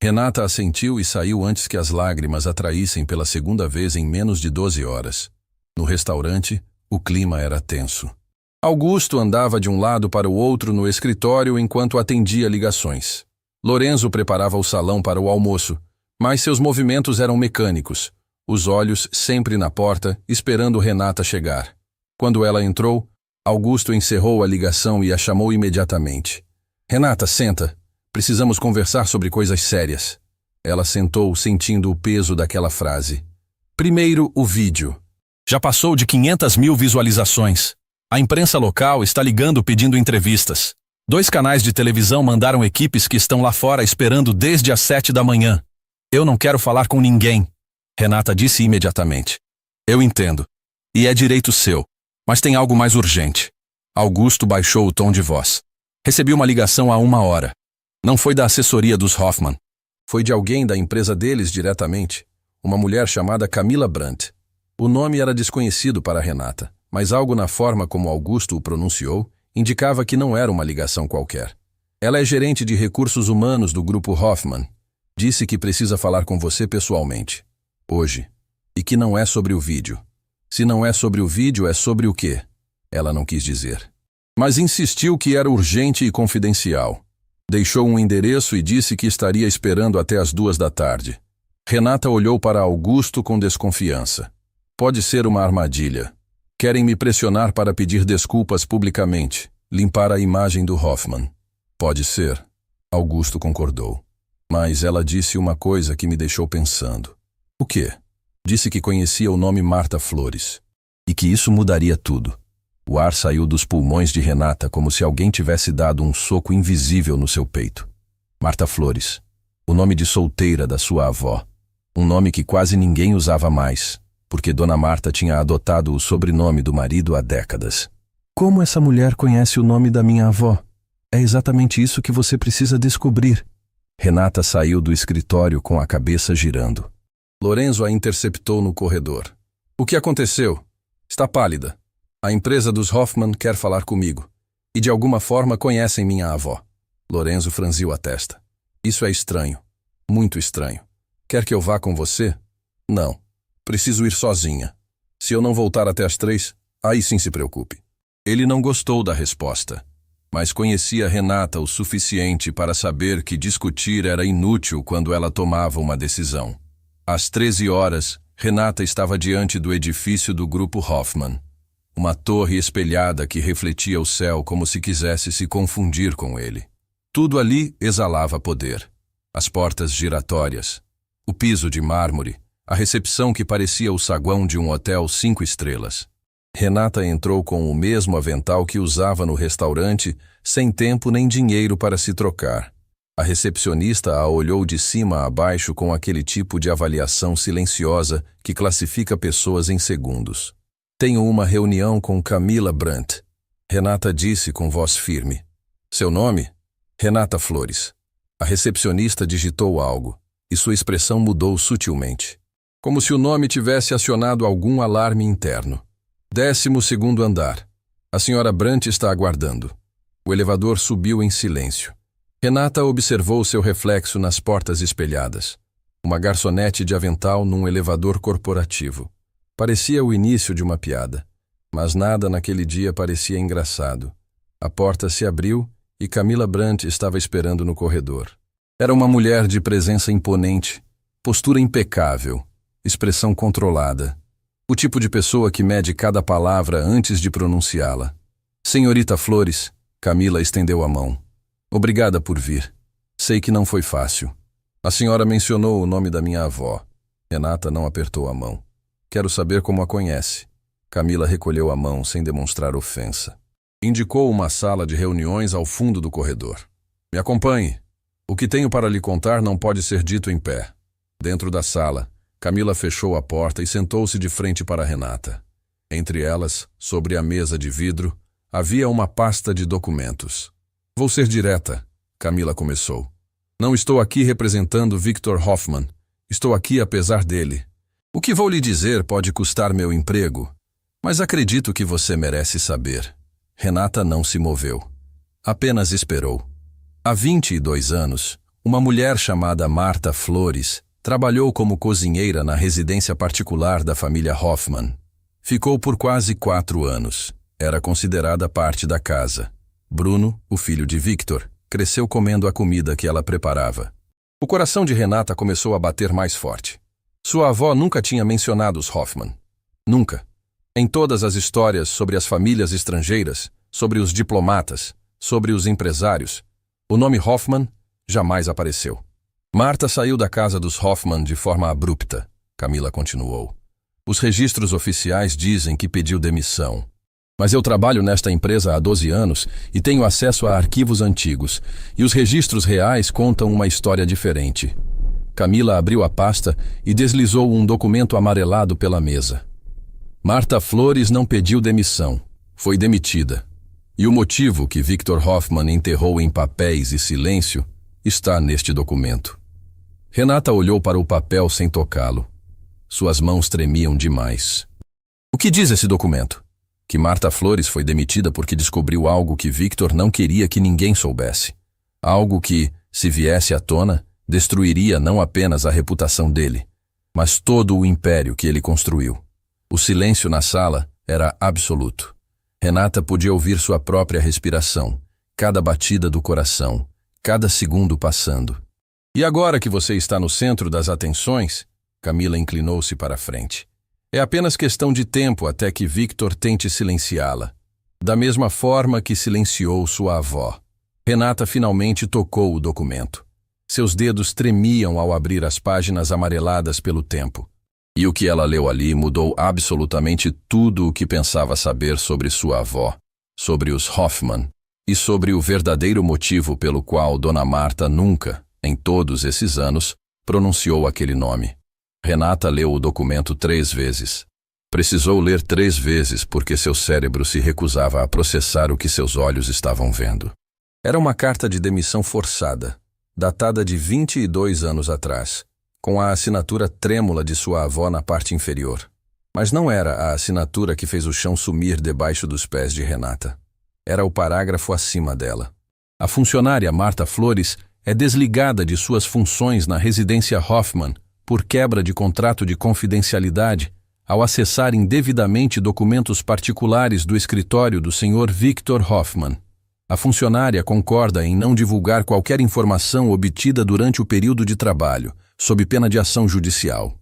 Renata assentiu e saiu antes que as lágrimas a traíssem pela segunda vez em menos de 12 horas. No restaurante, o clima era tenso. Augusto andava de um lado para o outro no escritório enquanto atendia ligações. Lorenzo preparava o salão para o almoço, mas seus movimentos eram mecânicos, os olhos sempre na porta, esperando Renata chegar. Quando ela entrou, Augusto encerrou a ligação e a chamou imediatamente. Renata, senta. Precisamos conversar sobre coisas sérias. Ela sentou, sentindo o peso daquela frase. Primeiro, o vídeo. Já passou de 500 mil visualizações. A imprensa local está ligando pedindo entrevistas. 2 canais de televisão mandaram equipes que estão lá fora esperando desde as 7 da manhã. Eu não quero falar com ninguém. Renata disse imediatamente. Eu entendo. E é direito seu. Mas tem algo mais urgente. Augusto baixou o tom de voz. Recebi uma ligação há 1 hora. Não foi da assessoria dos Hoffman. Foi de alguém da empresa deles diretamente. Uma mulher chamada Camila Brandt. O nome era desconhecido para Renata, mas algo na forma como Augusto o pronunciou indicava que não era uma ligação qualquer. Ela é gerente de recursos humanos do grupo Hoffman. Disse que precisa falar com você pessoalmente. Hoje. E que não é sobre o vídeo. Se não é sobre o vídeo, é sobre o quê? Ela não quis dizer. Mas insistiu que era urgente e confidencial. Deixou um endereço e disse que estaria esperando até as 2 da tarde. Renata olhou para Augusto com desconfiança. Pode ser uma armadilha. Querem me pressionar para pedir desculpas publicamente, limpar a imagem do Hoffman. Pode ser. Augusto concordou. Mas ela disse uma coisa que me deixou pensando. O quê? Disse que conhecia o nome Marta Flores. E que isso mudaria tudo. O ar saiu dos pulmões de Renata como se alguém tivesse dado um soco invisível no seu peito. Marta Flores. O nome de solteira da sua avó. Um nome que quase ninguém usava mais, porque Dona Marta tinha adotado o sobrenome do marido há décadas. Como essa mulher conhece o nome da minha avó? É exatamente isso que você precisa descobrir. Renata saiu do escritório com a cabeça girando. Lorenzo a interceptou no corredor. O que aconteceu? Está pálida. A empresa dos Hoffman quer falar comigo. E de alguma forma conhecem minha avó. Lorenzo franziu a testa. Isso é estranho. Muito estranho. Quer que eu vá com você? Não. Preciso ir sozinha. Se eu não voltar até as 3, aí sim se preocupe. Ele não gostou da resposta, mas conhecia Renata o suficiente para saber que discutir era inútil quando ela tomava uma decisão. Às 13 horas, Renata estava diante do edifício do grupo Hoffman. uma torre espelhada que refletia o céu como se quisesse se confundir com ele. Tudo ali exalava poder. As portas giratórias, o piso de mármore, a recepção que parecia o saguão de um hotel 5 estrelas. Renata entrou com o mesmo avental que usava no restaurante, sem tempo nem dinheiro para se trocar. A recepcionista a olhou de cima a baixo com aquele tipo de avaliação silenciosa que classifica pessoas em segundos. Tenho uma reunião com Camila Brandt. Renata disse com voz firme. Seu nome? Renata Flores. A recepcionista digitou algo, e sua expressão mudou sutilmente. Como se o nome tivesse acionado algum alarme interno. 12º andar. A senhora Brandt está aguardando. O elevador subiu em silêncio. Renata observou seu reflexo nas portas espelhadas. Uma garçonete de avental num elevador corporativo. Parecia o início de uma piada. Mas nada naquele dia parecia engraçado. A porta se abriu e Camila Brandt estava esperando no corredor. Era uma mulher de presença imponente, postura impecável, expressão controlada. O tipo de pessoa que mede cada palavra antes de pronunciá-la. Senhorita Flores, Camila estendeu a mão. Obrigada por vir. Sei que não foi fácil. A senhora mencionou o nome da minha avó. Renata não apertou a mão. Quero saber como a conhece. Camila recolheu a mão sem demonstrar ofensa. Indicou uma sala de reuniões ao fundo do corredor. Me acompanhe. O que tenho para lhe contar não pode ser dito em pé. Dentro da sala, Camila fechou a porta e sentou-se de frente para Renata. Entre elas, sobre a mesa de vidro, havia uma pasta de documentos. Vou ser direta, Camila começou. Não estou aqui representando Victor Hoffman. Estou aqui apesar dele. O que vou lhe dizer pode custar meu emprego, mas acredito que você merece saber. Renata não se moveu. Apenas esperou. Há 22 anos, uma mulher chamada Marta Flores trabalhou como cozinheira na residência particular da família Hoffman. Ficou por quase 4 anos. Era considerada parte da casa. Bruno, o filho de Victor, cresceu comendo a comida que ela preparava. O coração de Renata começou a bater mais forte. Sua avó nunca tinha mencionado os Hoffman. Nunca. Em todas as histórias sobre as famílias estrangeiras, sobre os diplomatas, sobre os empresários, o nome Hoffman jamais apareceu. Marta saiu da casa dos Hoffman de forma abrupta, Camila continuou. Os registros oficiais dizem que pediu demissão. Mas eu trabalho nesta empresa há 12 anos e tenho acesso a arquivos antigos, e os registros reais contam uma história diferente. Camila abriu a pasta e deslizou um documento amarelado pela mesa. Marta Flores não pediu demissão, foi demitida. E o motivo que Victor Hoffman enterrou em papéis e silêncio está neste documento. Renata olhou para o papel sem tocá-lo. Suas mãos tremiam demais. O que diz esse documento? Que Marta Flores foi demitida porque descobriu algo que Victor não queria que ninguém soubesse. Algo que, se viesse à tona, destruiria não apenas a reputação dele, mas todo o império que ele construiu. O silêncio na sala era absoluto. Renata podia ouvir sua própria respiração, cada batida do coração, cada segundo passando. E agora que você está no centro das atenções, Camila inclinou-se para a frente. É apenas questão de tempo até que Victor tente silenciá-la, da mesma forma que silenciou sua avó. Renata finalmente tocou o documento. Seus dedos tremiam ao abrir as páginas amareladas pelo tempo. E o que ela leu ali mudou absolutamente tudo o que pensava saber sobre sua avó, sobre os Hoffman, e sobre o verdadeiro motivo pelo qual Dona Marta nunca, em todos esses anos, pronunciou aquele nome. Renata leu o documento 3 vezes. Precisou ler 3 vezes porque seu cérebro se recusava a processar o que seus olhos estavam vendo. Era uma carta de demissão forçada, datada de 22 anos atrás, com a assinatura trêmula de sua avó na parte inferior. Mas não era a assinatura que fez o chão sumir debaixo dos pés de Renata. Era o parágrafo acima dela. A funcionária Marta Flores é desligada de suas funções na residência Hoffman por quebra de contrato de confidencialidade ao acessar indevidamente documentos particulares do escritório do Sr. Victor Hoffman. A funcionária concorda em não divulgar qualquer informação obtida durante o período de trabalho, sob pena de ação judicial.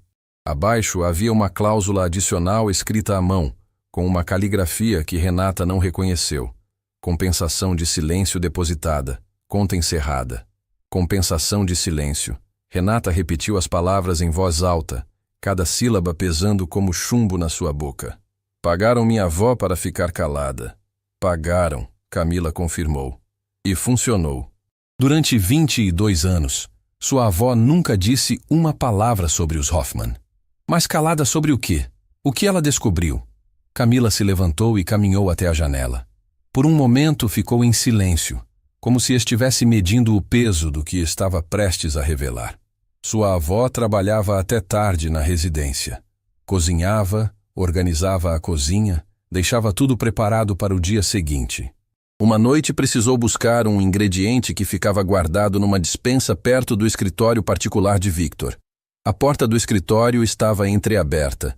Abaixo havia uma cláusula adicional escrita à mão, com uma caligrafia que Renata não reconheceu. Compensação de silêncio depositada. Conta encerrada. Compensação de silêncio. Renata repetiu as palavras em voz alta, cada sílaba pesando como chumbo na sua boca. Pagaram minha avó para ficar calada. Pagaram, Camila confirmou. E funcionou. Durante 22 anos, sua avó nunca disse uma palavra sobre os Hoffman. Mas calada sobre o quê? O que ela descobriu? Camila se levantou e caminhou até a janela. Por um momento ficou em silêncio, como se estivesse medindo o peso do que estava prestes a revelar. Sua avó trabalhava até tarde na residência. Cozinhava, organizava a cozinha, deixava tudo preparado para o dia seguinte. Uma noite precisou buscar um ingrediente que ficava guardado numa despensa perto do escritório particular de Victor. A porta do escritório estava entreaberta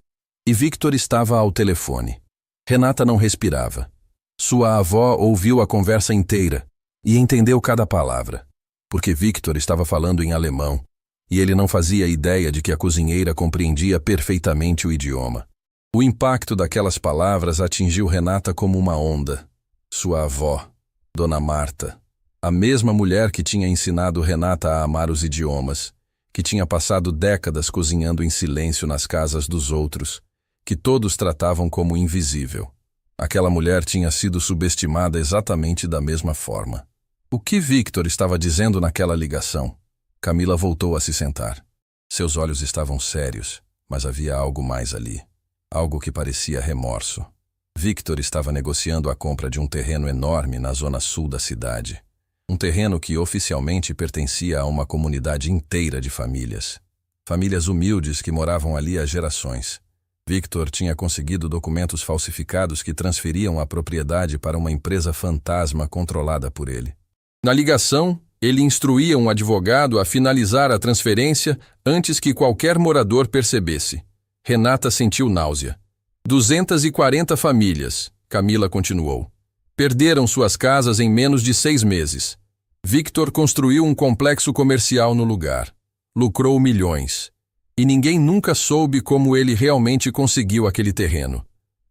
e Victor estava ao telefone. Renata não respirava. Sua avó ouviu a conversa inteira e entendeu cada palavra, porque Victor estava falando em alemão e ele não fazia ideia de que a cozinheira compreendia perfeitamente o idioma. O impacto daquelas palavras atingiu Renata como uma onda. Sua avó, Dona Marta, a mesma mulher que tinha ensinado Renata a amar os idiomas, que tinha passado décadas cozinhando em silêncio nas casas dos outros, que todos tratavam como invisível. Aquela mulher tinha sido subestimada exatamente da mesma forma. O que Victor estava dizendo naquela ligação? Camila voltou a se sentar. Seus olhos estavam sérios, mas havia algo mais ali. Algo que parecia remorso. Victor estava negociando a compra de um terreno enorme na zona sul da cidade. Um terreno que oficialmente pertencia a uma comunidade inteira de famílias. Famílias humildes que moravam ali há gerações. Victor tinha conseguido documentos falsificados que transferiam a propriedade para uma empresa fantasma controlada por ele. Na ligação, ele instruía um advogado a finalizar a transferência antes que qualquer morador percebesse. Renata sentiu náusea. 240 famílias, Camila continuou. Perderam suas casas em menos de 6 meses. Victor construiu um complexo comercial no lugar. Lucrou milhões. E ninguém nunca soube como ele realmente conseguiu aquele terreno.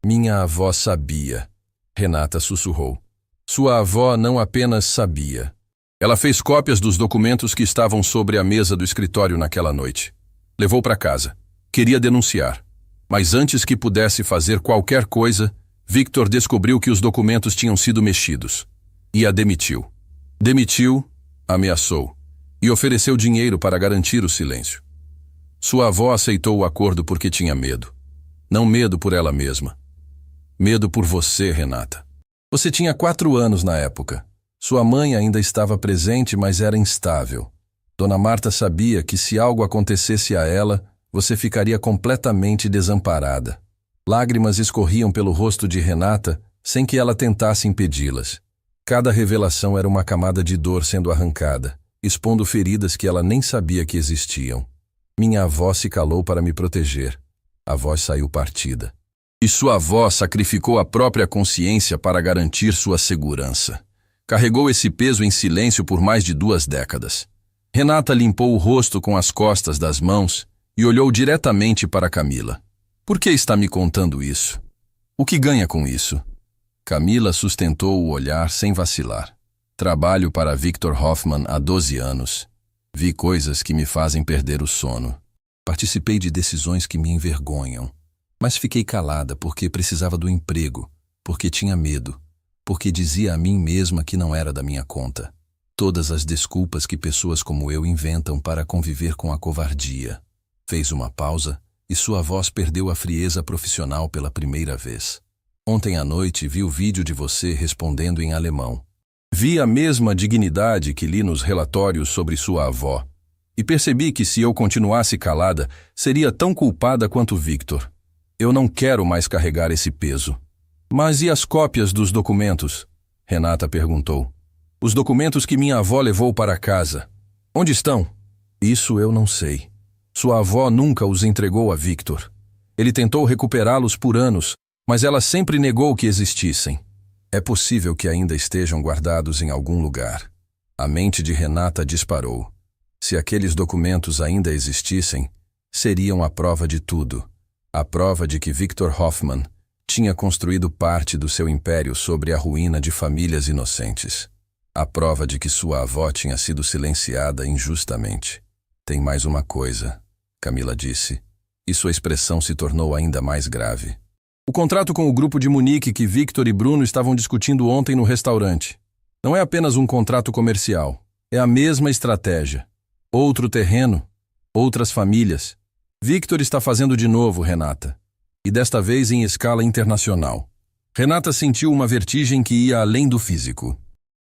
Minha avó sabia. Renata sussurrou. Sua avó não apenas sabia. Ela fez cópias dos documentos que estavam sobre a mesa do escritório naquela noite. Levou para casa. Queria denunciar. Mas antes que pudesse fazer qualquer coisa, Victor descobriu que os documentos tinham sido mexidos. E a demitiu. Demitiu, ameaçou e ofereceu dinheiro para garantir o silêncio. Sua avó aceitou o acordo porque tinha medo. Não medo por ela mesma. Medo por você, Renata. Você tinha 4 anos na época. Sua mãe ainda estava presente, mas era instável. Dona Marta sabia que se algo acontecesse a ela, você ficaria completamente desamparada. Lágrimas escorriam pelo rosto de Renata sem que ela tentasse impedi-las. Cada revelação era uma camada de dor sendo arrancada, expondo feridas que ela nem sabia que existiam. Minha avó se calou para me proteger. A voz saiu partida. E sua avó sacrificou a própria consciência para garantir sua segurança. Carregou esse peso em silêncio por mais de 2 décadas. Renata limpou o rosto com as costas das mãos e olhou diretamente para Camila. Por que está me contando isso? O que ganha com isso? Camila sustentou o olhar sem vacilar. Trabalho para Victor Hoffman há 12 anos. Vi coisas que me fazem perder o sono. Participei de decisões que me envergonham. Mas fiquei calada porque precisava do emprego, porque tinha medo, porque dizia a mim mesma que não era da minha conta. Todas as desculpas que pessoas como eu inventam para conviver com a covardia. Fez uma pausa e sua voz perdeu a frieza profissional pela primeira vez. Ontem à noite vi o vídeo de você respondendo em alemão. Vi a mesma dignidade que li nos relatórios sobre sua avó. E percebi que se eu continuasse calada, seria tão culpada quanto Victor. Eu não quero mais carregar esse peso. Mas e as cópias dos documentos? Renata perguntou. Os documentos que minha avó levou para casa. Onde estão? Isso eu não sei. Sua avó nunca os entregou a Victor. Ele tentou recuperá-los por anos, mas ela sempre negou que existissem. É possível que ainda estejam guardados em algum lugar. A mente de Renata disparou. Se aqueles documentos ainda existissem, seriam a prova de tudo. A prova de que Victor Hoffman tinha construído parte do seu império sobre a ruína de famílias inocentes. A prova de que sua avó tinha sido silenciada injustamente. Tem mais uma coisa, Camila disse, e sua expressão se tornou ainda mais grave. O contrato com o grupo de Munique que Victor e Bruno estavam discutindo ontem no restaurante. Não é apenas um contrato comercial. É a mesma estratégia. Outro terreno, outras famílias. Victor está fazendo de novo, Renata. E desta vez em escala internacional. Renata sentiu uma vertigem que ia além do físico.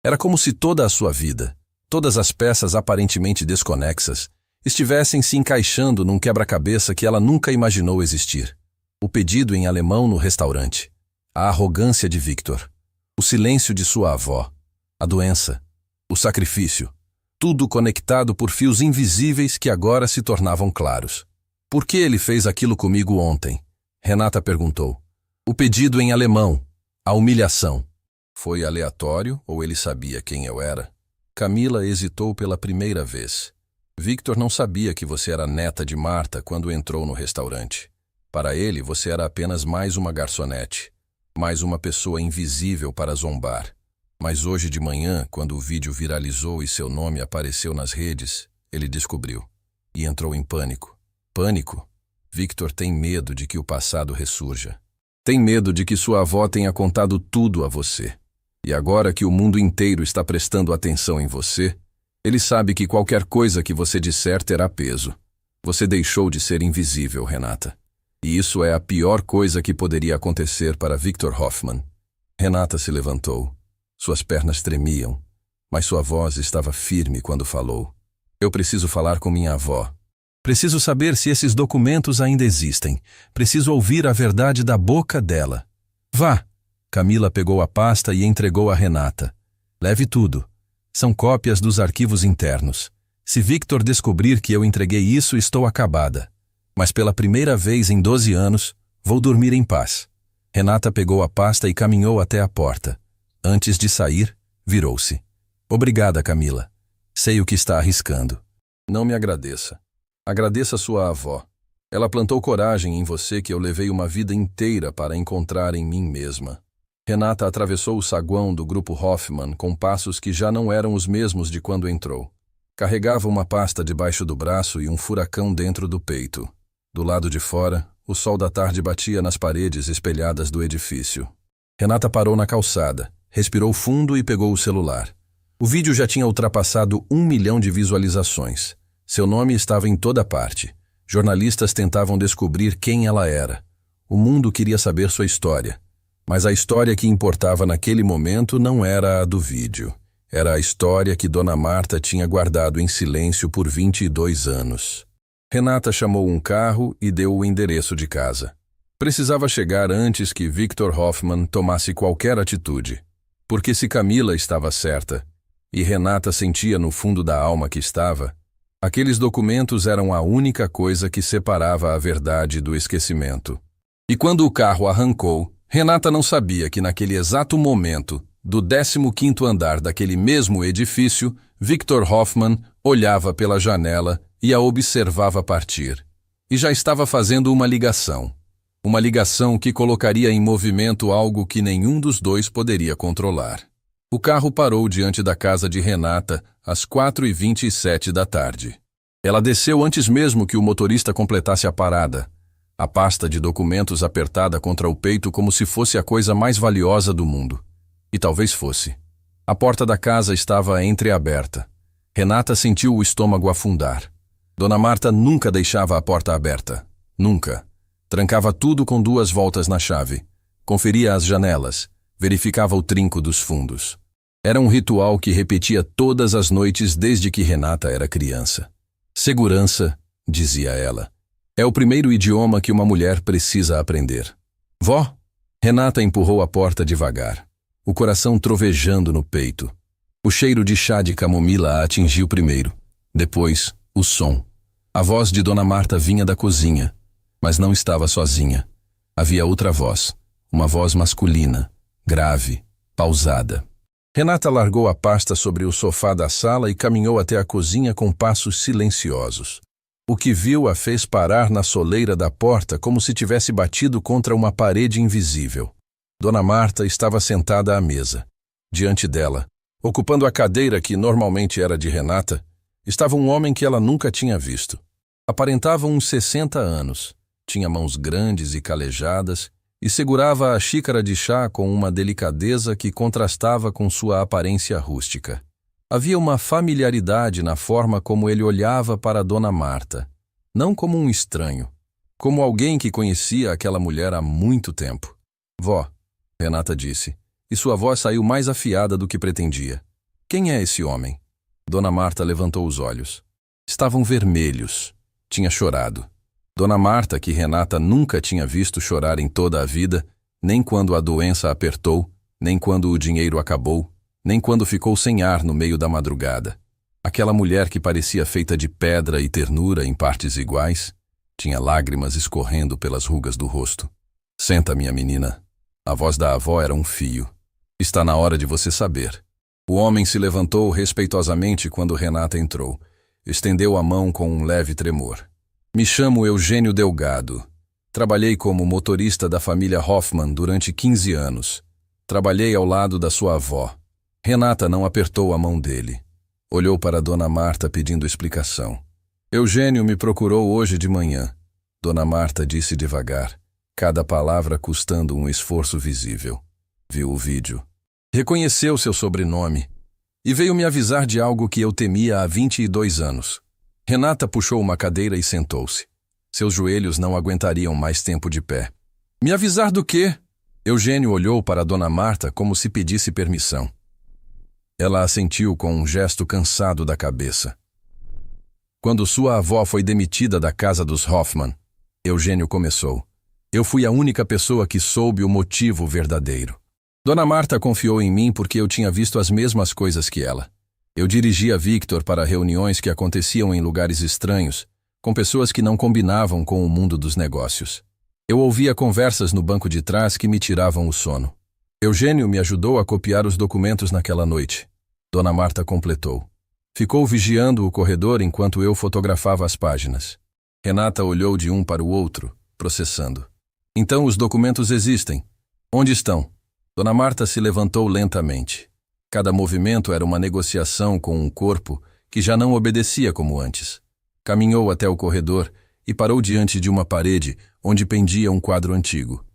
Era como se toda a sua vida, todas as peças aparentemente desconexas, estivessem se encaixando num quebra-cabeça que ela nunca imaginou existir. O pedido em alemão no restaurante, a arrogância de Victor, o silêncio de sua avó, a doença, o sacrifício, tudo conectado por fios invisíveis que agora se tornavam claros. Por que ele fez aquilo comigo ontem? Renata perguntou. O pedido em alemão, a humilhação. Foi aleatório ou ele sabia quem eu era? Camila hesitou pela primeira vez. Victor não sabia que você era neta de Marta quando entrou no restaurante. Para ele, você era apenas mais uma garçonete, mais uma pessoa invisível para zombar. Mas hoje de manhã, quando o vídeo viralizou e seu nome apareceu nas redes, ele descobriu. E entrou em pânico. Pânico? Victor tem medo de que o passado ressurja. Tem medo de que sua avó tenha contado tudo a você. E agora que o mundo inteiro está prestando atenção em você, ele sabe que qualquer coisa que você disser terá peso. Você deixou de ser invisível, Renata. E isso é a pior coisa que poderia acontecer para Victor Hoffman. Renata se levantou. Suas pernas tremiam, mas sua voz estava firme quando falou. Eu preciso falar com minha avó. Preciso saber se esses documentos ainda existem. Preciso ouvir a verdade da boca dela. Vá. Camila pegou a pasta e entregou a Renata. Leve tudo. São cópias dos arquivos internos. Se Victor descobrir que eu entreguei isso, estou acabada. Mas pela primeira vez em 12 anos, vou dormir em paz. Renata pegou a pasta e caminhou até a porta. Antes de sair, virou-se. Obrigada, Camila. Sei o que está arriscando. Não me agradeça. Agradeça sua avó. Ela plantou coragem em você que eu levei uma vida inteira para encontrar em mim mesma. Renata atravessou o saguão do grupo Hoffman com passos que já não eram os mesmos de quando entrou. Carregava uma pasta debaixo do braço e um furacão dentro do peito. Do lado de fora, o sol da tarde batia nas paredes espelhadas do edifício. Renata parou na calçada, respirou fundo e pegou o celular. O vídeo já tinha ultrapassado 1 milhão de visualizações. Seu nome estava em toda parte. Jornalistas tentavam descobrir quem ela era. O mundo queria saber sua história. Mas a história que importava naquele momento não era a do vídeo. Era a história que Dona Marta tinha guardado em silêncio por 22 anos. Renata chamou um carro e deu o endereço de casa. Precisava chegar antes que Victor Hoffman tomasse qualquer atitude. Porque se Camila estava certa, e Renata sentia no fundo da alma que estava, aqueles documentos eram a única coisa que separava a verdade do esquecimento. E quando o carro arrancou, Renata não sabia que naquele exato momento, do 15º andar daquele mesmo edifício, Victor Hoffman olhava pela janela e a observava partir. E já estava fazendo uma ligação. Uma ligação que colocaria em movimento algo que nenhum dos dois poderia controlar. O carro parou diante da casa de Renata às 4h27 da tarde. Ela desceu antes mesmo que o motorista completasse a parada. A pasta de documentos apertada contra o peito como se fosse a coisa mais valiosa do mundo. E talvez fosse. A porta da casa estava entreaberta. Renata sentiu o estômago afundar. Dona Marta nunca deixava a porta aberta. Nunca. Trancava tudo com 2 voltas na chave. Conferia as janelas. Verificava o trinco dos fundos. Era um ritual que repetia todas as noites desde que Renata era criança. Segurança, dizia ela. É o primeiro idioma que uma mulher precisa aprender. Vó? Renata empurrou a porta devagar, o coração trovejando no peito. O cheiro de chá de camomila a atingiu primeiro. Depois, o som. A voz de Dona Marta vinha da cozinha, mas não estava sozinha. Havia outra voz, uma voz masculina, grave, pausada. Renata largou a pasta sobre o sofá da sala e caminhou até a cozinha com passos silenciosos. O que viu a fez parar na soleira da porta como se tivesse batido contra uma parede invisível. Dona Marta estava sentada à mesa. Diante dela, ocupando a cadeira que normalmente era de Renata, estava um homem que ela nunca tinha visto. Aparentava uns 60 anos, tinha mãos grandes e calejadas e segurava a xícara de chá com uma delicadeza que contrastava com sua aparência rústica. Havia uma familiaridade na forma como ele olhava para Dona Marta, não como um estranho, como alguém que conhecia aquela mulher há muito tempo. Vó, Renata disse, e sua voz saiu mais afiada do que pretendia. Quem é esse homem? Dona Marta levantou os olhos. Estavam vermelhos. Tinha chorado. Dona Marta, que Renata nunca tinha visto chorar em toda a vida, nem quando a doença apertou, nem quando o dinheiro acabou, nem quando ficou sem ar no meio da madrugada. Aquela mulher que parecia feita de pedra e ternura em partes iguais, tinha lágrimas escorrendo pelas rugas do rosto. Senta, minha menina. A voz da avó era um fio. Está na hora de você saber. O homem se levantou respeitosamente quando Renata entrou. Estendeu a mão com um leve tremor. Me chamo Eugênio Delgado. Trabalhei como motorista da família Hoffman durante 15 anos. Trabalhei ao lado da sua avó. Renata não apertou a mão dele. Olhou para Dona Marta pedindo explicação. Eugênio me procurou hoje de manhã. Dona Marta disse devagar, cada palavra custando um esforço visível. Viu o vídeo. Reconheceu seu sobrenome e veio me avisar de algo que eu temia há 22 anos. Renata puxou uma cadeira e sentou-se. Seus joelhos não aguentariam mais tempo de pé. Me avisar do quê? Eugênio olhou para Dona Marta como se pedisse permissão. Ela assentiu com um gesto cansado da cabeça. Quando sua avó foi demitida da casa dos Hoffman, Eugênio começou. Eu fui a única pessoa que soube o motivo verdadeiro. Dona Marta confiou em mim porque eu tinha visto as mesmas coisas que ela. Eu dirigia Victor para reuniões que aconteciam em lugares estranhos, com pessoas que não combinavam com o mundo dos negócios. Eu ouvia conversas no banco de trás que me tiravam o sono. Eugênio me ajudou a copiar os documentos naquela noite. Dona Marta completou. Ficou vigiando o corredor enquanto eu fotografava as páginas. Renata olhou de um para o outro, processando. Então os documentos existem. Onde estão? Dona Marta se levantou lentamente. Cada movimento era uma negociação com um corpo que já não obedecia como antes. Caminhou até o corredor e parou diante de uma parede onde pendia um quadro antigo.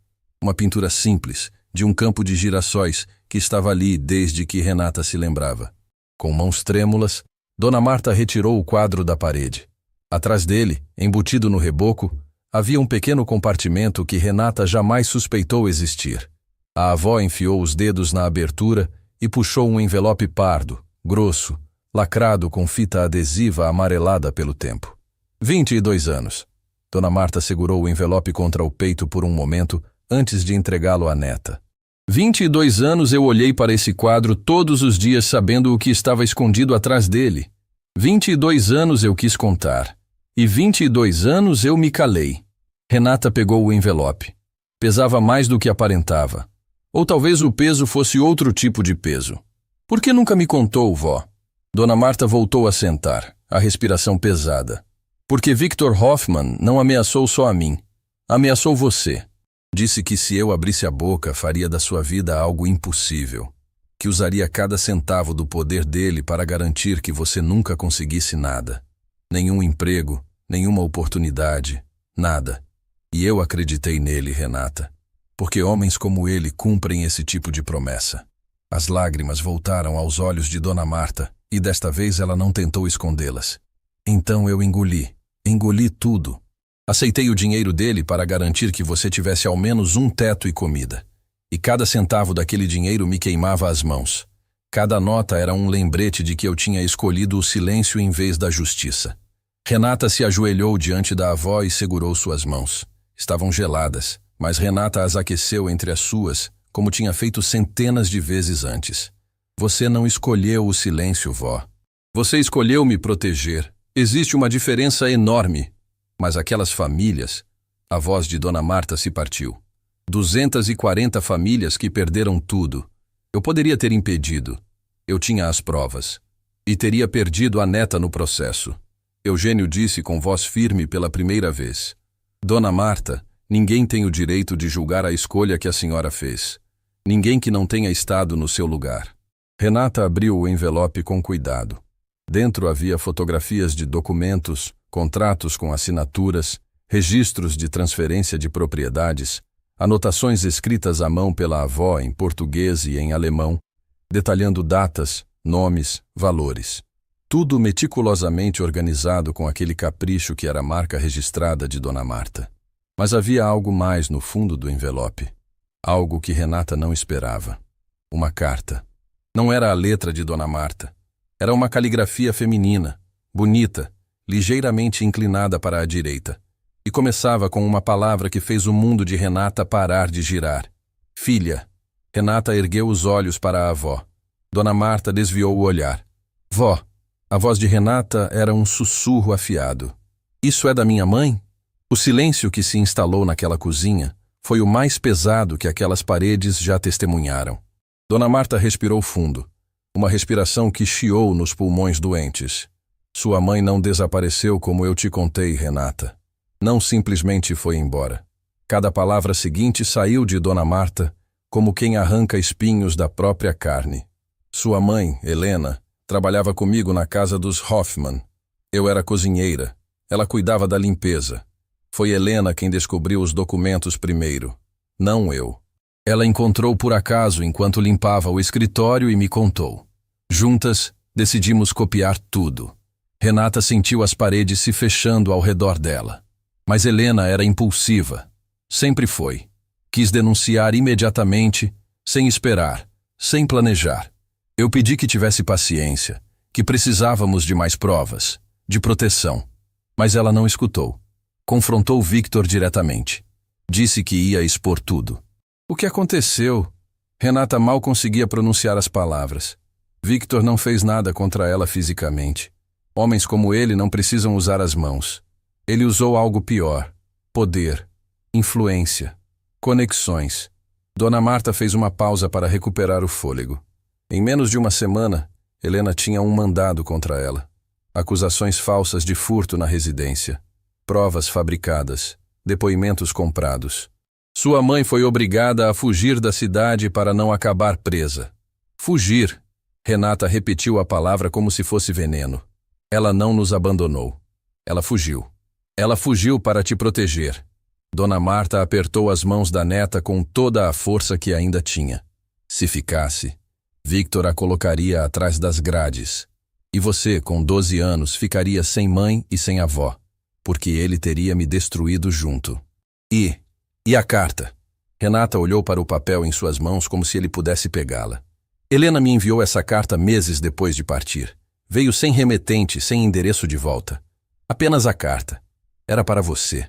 Uma pintura simples, de um campo de girassóis que estava ali desde que Renata se lembrava. Com mãos trêmulas, Dona Marta retirou o quadro da parede. Atrás dele, embutido no reboco, havia um pequeno compartimento que Renata jamais suspeitou existir. A avó enfiou os dedos na abertura e puxou um envelope pardo, grosso, lacrado com fita adesiva amarelada pelo tempo. 22 anos. Dona Marta segurou o envelope contra o peito por um momento antes de entregá-lo à neta. 22 anos eu olhei para esse quadro todos os dias sabendo o que estava escondido atrás dele. 22 anos eu quis contar. E 22 anos eu me calei. Renata pegou o envelope. Pesava mais do que aparentava. Ou talvez o peso fosse outro tipo de peso. Por que nunca me contou, vó? Dona Marta voltou a sentar, a respiração pesada. Porque Victor Hoffman não ameaçou só a mim. Ameaçou você. Disse que se eu abrisse a boca, faria da sua vida algo impossível. Que usaria cada centavo do poder dele para garantir que você nunca conseguisse nada. Nenhum emprego, nenhuma oportunidade, nada. E eu acreditei nele, Renata. Porque homens como ele cumprem esse tipo de promessa. As lágrimas voltaram aos olhos de Dona Marta, e desta vez ela não tentou escondê-las. Então eu engoli tudo. Aceitei o dinheiro dele para garantir que você tivesse ao menos um teto e comida. E cada centavo daquele dinheiro me queimava as mãos. Cada nota era um lembrete de que eu tinha escolhido o silêncio em vez da justiça. Renata se ajoelhou diante da avó e segurou suas mãos. Estavam geladas, mas Renata as aqueceu entre as suas, como tinha feito centenas de vezes antes. Você não escolheu o silêncio, vó. Você escolheu me proteger. Existe uma diferença enorme. Mas aquelas famílias... A voz de Dona Marta se partiu. 240 famílias que perderam tudo. Eu poderia ter impedido. Eu tinha as provas. E teria perdido a neta no processo. Eugênio disse com voz firme pela primeira vez. Dona Marta, ninguém tem o direito de julgar a escolha que a senhora fez. Ninguém que não tenha estado no seu lugar. Renata abriu o envelope com cuidado. Dentro havia fotografias de documentos, contratos com assinaturas, registros de transferência de propriedades, anotações escritas à mão pela avó em português e em alemão, detalhando datas, nomes, valores. Tudo meticulosamente organizado com aquele capricho que era a marca registrada de Dona Marta. Mas havia algo mais no fundo do envelope. Algo que Renata não esperava. Uma carta. Não era a letra de Dona Marta. Era uma caligrafia feminina, bonita, ligeiramente inclinada para a direita. E começava com uma palavra que fez o mundo de Renata parar de girar. Filha. Renata ergueu os olhos para a avó. Dona Marta desviou o olhar. Vó. A voz de Renata era um sussurro afiado. Isso é da minha mãe? O silêncio que se instalou naquela cozinha foi o mais pesado que aquelas paredes já testemunharam. Dona Marta respirou fundo. Uma respiração que chiou nos pulmões doentes. Sua mãe não desapareceu como eu te contei, Renata. Não simplesmente foi embora. Cada palavra seguinte saiu de Dona Marta como quem arranca espinhos da própria carne. Sua mãe, Helena, trabalhava comigo na casa dos Hoffmann. Eu era cozinheira. Ela cuidava da limpeza. Foi Helena quem descobriu os documentos primeiro, não eu. Ela encontrou por acaso enquanto limpava o escritório e me contou. Juntas, decidimos copiar tudo. Renata sentiu as paredes se fechando ao redor dela. Mas Helena era impulsiva. Sempre foi. Quis denunciar imediatamente, sem esperar, sem planejar. Eu pedi que tivesse paciência, que precisávamos de mais provas, de proteção. Mas ela não escutou. Confrontou Victor diretamente. Disse que ia expor tudo. O que aconteceu? Renata mal conseguia pronunciar as palavras. Victor não fez nada contra ela fisicamente. Homens como ele não precisam usar as mãos. Ele usou algo pior. Poder. Influência. Conexões. Dona Marta fez uma pausa para recuperar o fôlego. Em menos de uma semana, Helena tinha um mandado contra ela. Acusações falsas de furto na residência. Provas fabricadas. Depoimentos comprados. Sua mãe foi obrigada a fugir da cidade para não acabar presa. Fugir. Renata repetiu a palavra como se fosse veneno. Ela não nos abandonou. Ela fugiu. Ela fugiu para te proteger. Dona Marta apertou as mãos da neta com toda a força que ainda tinha. Se ficasse, Victor a colocaria atrás das grades. E você, com 12 anos, ficaria sem mãe e sem avó, porque ele teria me destruído junto. E a carta? Renata olhou para o papel em suas mãos como se ele pudesse pegá-la. Helena me enviou essa carta meses depois de partir. Veio sem remetente, sem endereço de volta. Apenas a carta. Era para você.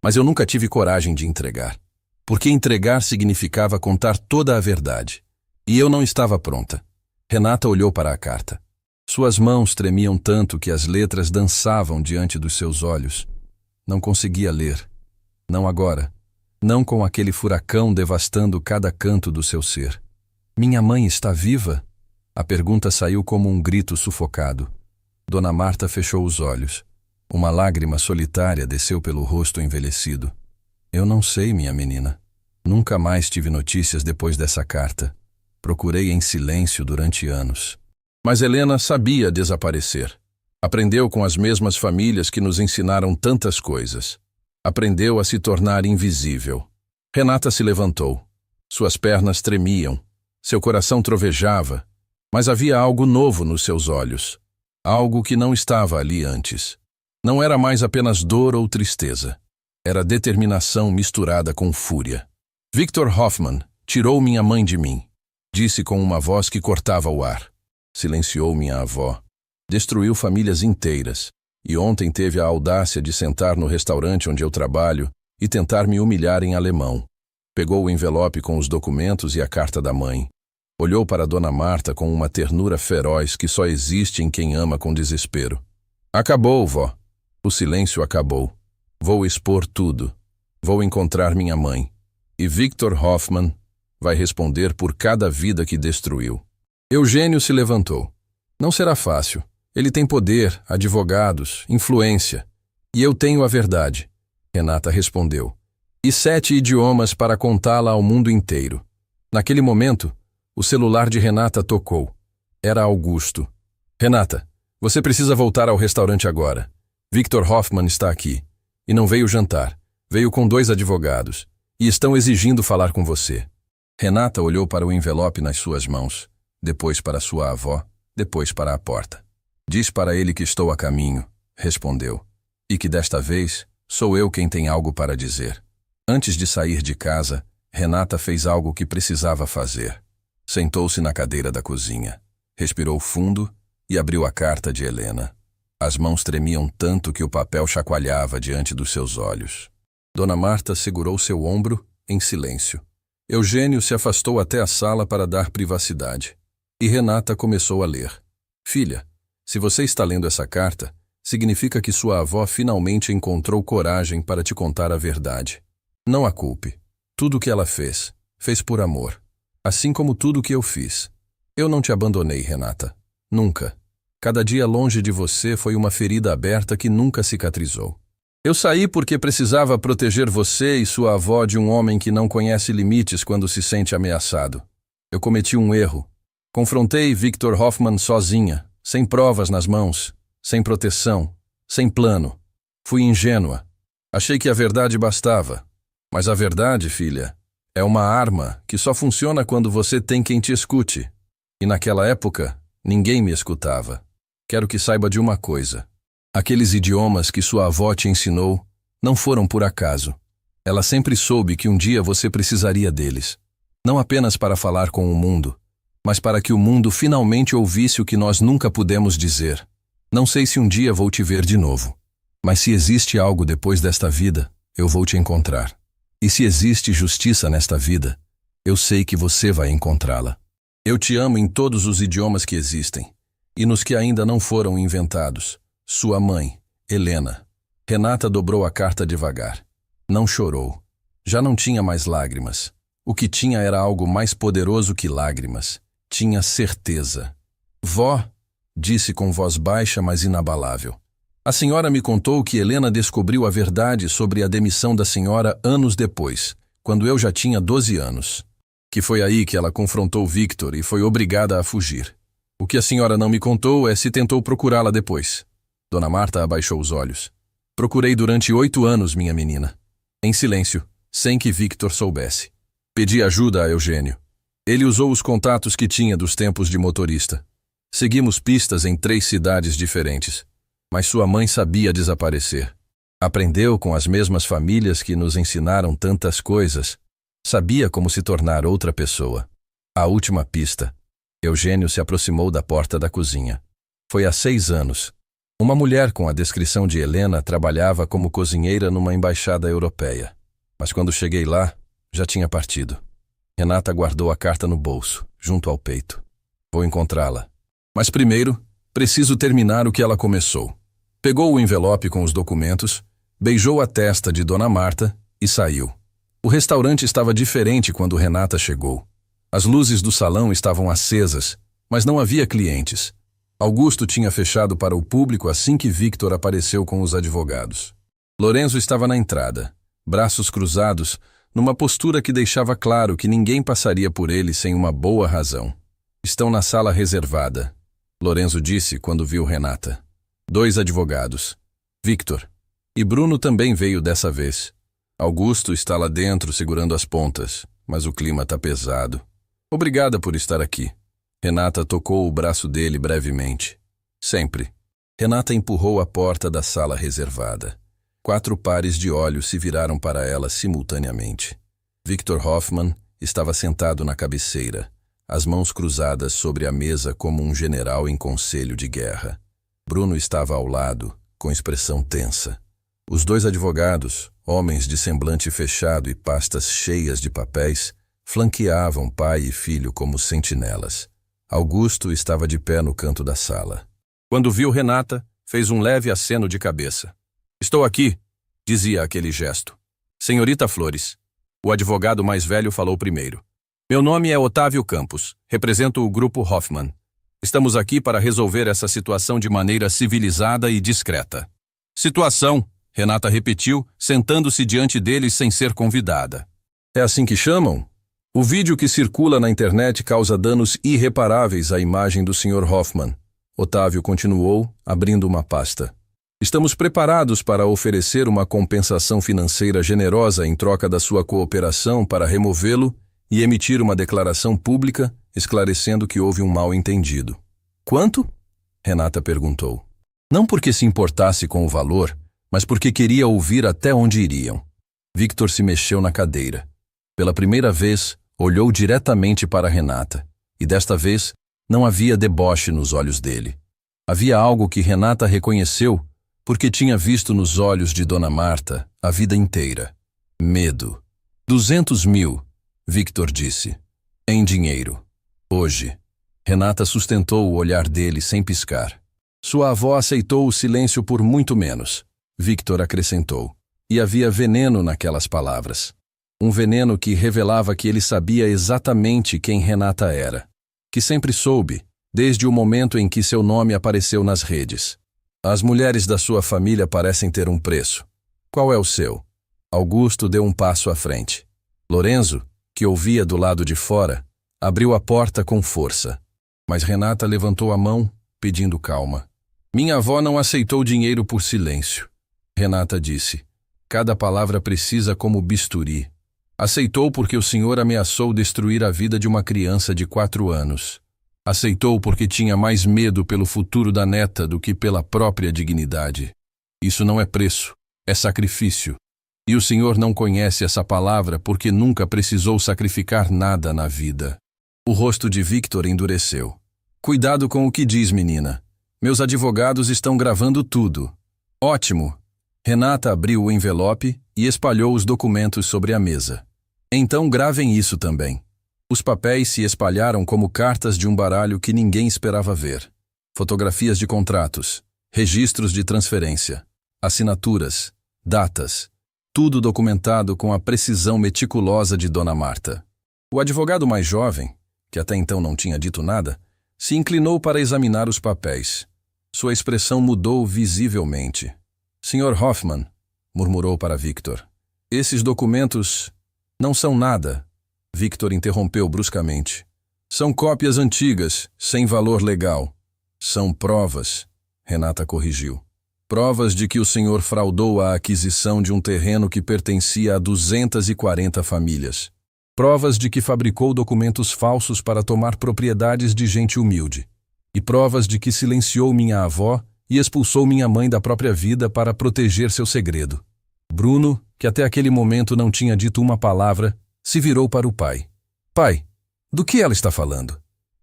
Mas eu nunca tive coragem de entregar. Porque entregar significava contar toda a verdade. E eu não estava pronta. Renata olhou para a carta. Suas mãos tremiam tanto que as letras dançavam diante dos seus olhos. Não conseguia ler. Não agora. Não com aquele furacão devastando cada canto do seu ser. Minha mãe está viva? A pergunta saiu como um grito sufocado. Dona Marta fechou os olhos. Uma lágrima solitária desceu pelo rosto envelhecido. Eu não sei, minha menina. Nunca mais tive notícias depois dessa carta. Procurei em silêncio durante anos. Mas Helena sabia desaparecer. Aprendeu com as mesmas famílias que nos ensinaram tantas coisas. Aprendeu a se tornar invisível. Renata se levantou. Suas pernas tremiam. Seu coração trovejava. Mas havia algo novo nos seus olhos. Algo que não estava ali antes. Não era mais apenas dor ou tristeza. Era determinação misturada com fúria. Victor Hoffmann tirou minha mãe de mim. Disse com uma voz que cortava o ar. Silenciou minha avó. Destruiu famílias inteiras. E ontem teve a audácia de sentar no restaurante onde eu trabalho e tentar me humilhar em alemão. Pegou o envelope com os documentos e a carta da mãe. Olhou para Dona Marta com uma ternura feroz que só existe em quem ama com desespero. Acabou, vó. O silêncio acabou. Vou expor tudo. Vou encontrar minha mãe. E Victor Hoffmann vai responder por cada vida que destruiu. Eugênio se levantou. Não será fácil. Ele tem poder, advogados, influência. E eu tenho a verdade, Renata respondeu. E 7 idiomas para contá-la ao mundo inteiro. Naquele momento, o celular de Renata tocou. Era Augusto. Renata, você precisa voltar ao restaurante agora. Victor Hoffman está aqui. E não veio jantar. Veio com 2 advogados. E estão exigindo falar com você. Renata olhou para o envelope nas suas mãos, depois para sua avó, depois para a porta. Diz para ele que estou a caminho, respondeu. E que desta vez sou eu quem tem algo para dizer. Antes de sair de casa, Renata fez algo que precisava fazer. Sentou-se na cadeira da cozinha, respirou fundo e abriu a carta de Helena. As mãos tremiam tanto que o papel chacoalhava diante dos seus olhos. Dona Marta segurou seu ombro em silêncio. Eugênio se afastou até a sala para dar privacidade. E Renata começou a ler. Filha, se você está lendo essa carta, significa que sua avó finalmente encontrou coragem para te contar a verdade. Não a culpe. Tudo o que ela fez, fez por amor. Assim como tudo o que eu fiz. Eu não te abandonei, Renata. Nunca. Cada dia longe de você foi uma ferida aberta que nunca cicatrizou. Eu saí porque precisava proteger você e sua avó de um homem que não conhece limites quando se sente ameaçado. Eu cometi um erro. Confrontei Victor Hoffman sozinha, sem provas nas mãos, sem proteção, sem plano. Fui ingênua. Achei que a verdade bastava. Mas a verdade, filha, é uma arma que só funciona quando você tem quem te escute. E naquela época, ninguém me escutava. Quero que saiba de uma coisa. Aqueles idiomas que sua avó te ensinou não foram por acaso. Ela sempre soube que um dia você precisaria deles. Não apenas para falar com o mundo, mas para que o mundo finalmente ouvisse o que nós nunca pudemos dizer. Não sei se um dia vou te ver de novo, mas se existe algo depois desta vida, eu vou te encontrar. E se existe justiça nesta vida, eu sei que você vai encontrá-la. Eu te amo em todos os idiomas que existem, e nos que ainda não foram inventados. Sua mãe, Helena. Renata dobrou a carta devagar. Não chorou. Já não tinha mais lágrimas. O que tinha era algo mais poderoso que lágrimas. Tinha certeza. Vó, disse com voz baixa, mas inabalável. A senhora me contou que Helena descobriu a verdade sobre a demissão da senhora anos depois, quando eu já tinha 12 anos. Que foi aí que ela confrontou Victor e foi obrigada a fugir. O que a senhora não me contou é se tentou procurá-la depois. Dona Marta abaixou os olhos. Procurei durante 8 anos, minha menina. Em silêncio, sem que Victor soubesse. Pedi ajuda a Eugênio. Ele usou os contatos que tinha dos tempos de motorista. Seguimos pistas em 3 cidades diferentes. Mas sua mãe sabia desaparecer. Aprendeu com as mesmas famílias que nos ensinaram tantas coisas. Sabia como se tornar outra pessoa. A última pista. Eugênio se aproximou da porta da cozinha. Foi há 6 anos. Uma mulher com a descrição de Helena trabalhava como cozinheira numa embaixada europeia. Mas quando cheguei lá, já tinha partido. Renata guardou a carta no bolso, junto ao peito. Vou encontrá-la. Mas primeiro, preciso terminar o que ela começou. Pegou o envelope com os documentos, beijou a testa de Dona Marta e saiu. O restaurante estava diferente quando Renata chegou. As luzes do salão estavam acesas, mas não havia clientes. Augusto tinha fechado para o público assim que Victor apareceu com os advogados. Lorenzo estava na entrada, braços cruzados, numa postura que deixava claro que ninguém passaria por ele sem uma boa razão. Estão na sala reservada, Lorenzo disse quando viu Renata. 2 advogados. Victor. E Bruno também veio dessa vez. Augusto está lá dentro segurando as pontas, mas o clima está pesado. Obrigada por estar aqui. Renata tocou o braço dele brevemente. Sempre. Renata empurrou a porta da sala reservada. 4 pares de olhos se viraram para ela simultaneamente. Victor Hoffman estava sentado na cabeceira, as mãos cruzadas sobre a mesa como um general em conselho de guerra. Bruno estava ao lado, com expressão tensa. Os 2 advogados, homens de semblante fechado e pastas cheias de papéis, flanqueavam pai e filho como sentinelas. Augusto estava de pé no canto da sala. Quando viu Renata, fez um leve aceno de cabeça. Estou aqui, dizia aquele gesto. Senhorita Flores. O advogado mais velho falou primeiro. Meu nome é Otávio Campos. Represento o grupo Hoffman. Estamos aqui para resolver essa situação de maneira civilizada e discreta. Situação, Renata repetiu, sentando-se diante deles sem ser convidada. É assim que chamam? O vídeo que circula na internet causa danos irreparáveis à imagem do Sr. Hoffman. Otávio continuou, abrindo uma pasta. Estamos preparados para oferecer uma compensação financeira generosa em troca da sua cooperação para removê-lo e emitir uma declaração pública esclarecendo que houve um mal-entendido. Quanto? Renata perguntou. Não porque se importasse com o valor, mas porque queria ouvir até onde iriam. Victor se mexeu na cadeira. Pela primeira vez, olhou diretamente para Renata, e desta vez não havia deboche nos olhos dele. Havia algo que Renata reconheceu porque tinha visto nos olhos de Dona Marta a vida inteira. Medo. 200 mil, Victor disse. Em dinheiro. Hoje. Renata sustentou o olhar dele sem piscar. Sua avó aceitou o silêncio por muito menos, Victor acrescentou. E havia veneno naquelas palavras. Um veneno que revelava que ele sabia exatamente quem Renata era. Que sempre soube, desde o momento em que seu nome apareceu nas redes. As mulheres da sua família parecem ter um preço. Qual é o seu? Augusto deu um passo à frente. Lorenzo, que ouvia do lado de fora, abriu a porta com força. Mas Renata levantou a mão, pedindo calma. Minha avó não aceitou dinheiro por silêncio. Renata disse. Cada palavra precisa como bisturi. Aceitou porque o senhor ameaçou destruir a vida de uma criança de 4 anos. Aceitou porque tinha mais medo pelo futuro da neta do que pela própria dignidade. Isso não é preço, é sacrifício. E o senhor não conhece essa palavra porque nunca precisou sacrificar nada na vida. O rosto de Victor endureceu. Cuidado com o que diz, menina. Meus advogados estão gravando tudo. Ótimo. Renata abriu o envelope e espalhou os documentos sobre a mesa. Então gravem isso também. Os papéis se espalharam como cartas de um baralho que ninguém esperava ver. Fotografias de contratos, registros de transferência, assinaturas, datas, tudo documentado com a precisão meticulosa de Dona Marta. O advogado mais jovem, que até então não tinha dito nada, se inclinou para examinar os papéis. Sua expressão mudou visivelmente. Sr. Hoffman, murmurou para Victor, esses documentos não são nada. Victor interrompeu bruscamente. São cópias antigas, sem valor legal. São provas, Renata corrigiu. Provas de que o senhor fraudou a aquisição de um terreno que pertencia a 240 famílias. Provas de que fabricou documentos falsos para tomar propriedades de gente humilde. E provas de que silenciou minha avó e expulsou minha mãe da própria vida para proteger seu segredo. Bruno, que até aquele momento não tinha dito uma palavra, se virou para o pai. Pai, do que ela está falando?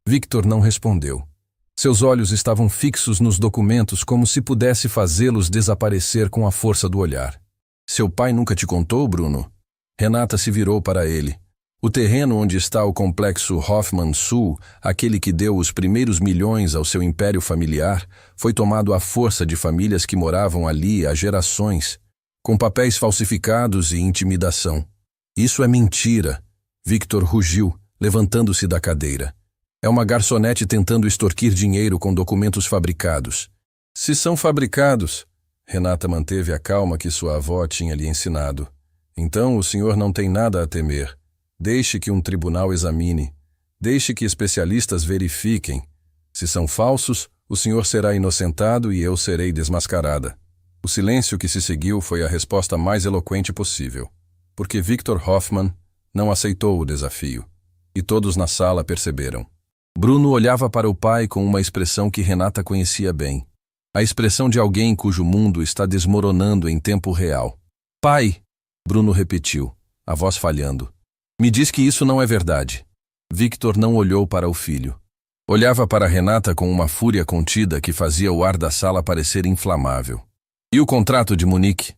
Victor não respondeu. Seus olhos estavam fixos nos documentos como se pudesse fazê-los desaparecer com a força do olhar. Seu pai nunca te contou, Bruno? Renata se virou para ele. O terreno onde está o complexo Hoffman Sul, aquele que deu os primeiros milhões ao seu império familiar, foi tomado à força de famílias que moravam ali há gerações, com papéis falsificados e intimidação. Isso é mentira, Victor rugiu, levantando-se da cadeira. É uma garçonete tentando extorquir dinheiro com documentos fabricados. Se são fabricados, Renata manteve a calma que sua avó tinha lhe ensinado. Então o senhor não tem nada a temer. Deixe que um tribunal examine. Deixe que especialistas verifiquem. Se são falsos, o senhor será inocentado e eu serei desmascarada. O silêncio que se seguiu foi a resposta mais eloquente possível. Porque Victor Hoffman não aceitou o desafio. E todos na sala perceberam. Bruno olhava para o pai com uma expressão que Renata conhecia bem. A expressão de alguém cujo mundo está desmoronando em tempo real. Pai, Bruno repetiu, a voz falhando. Me diz que isso não é verdade. Victor não olhou para o filho. Olhava para Renata com uma fúria contida que fazia o ar da sala parecer inflamável. E o contrato de Munique?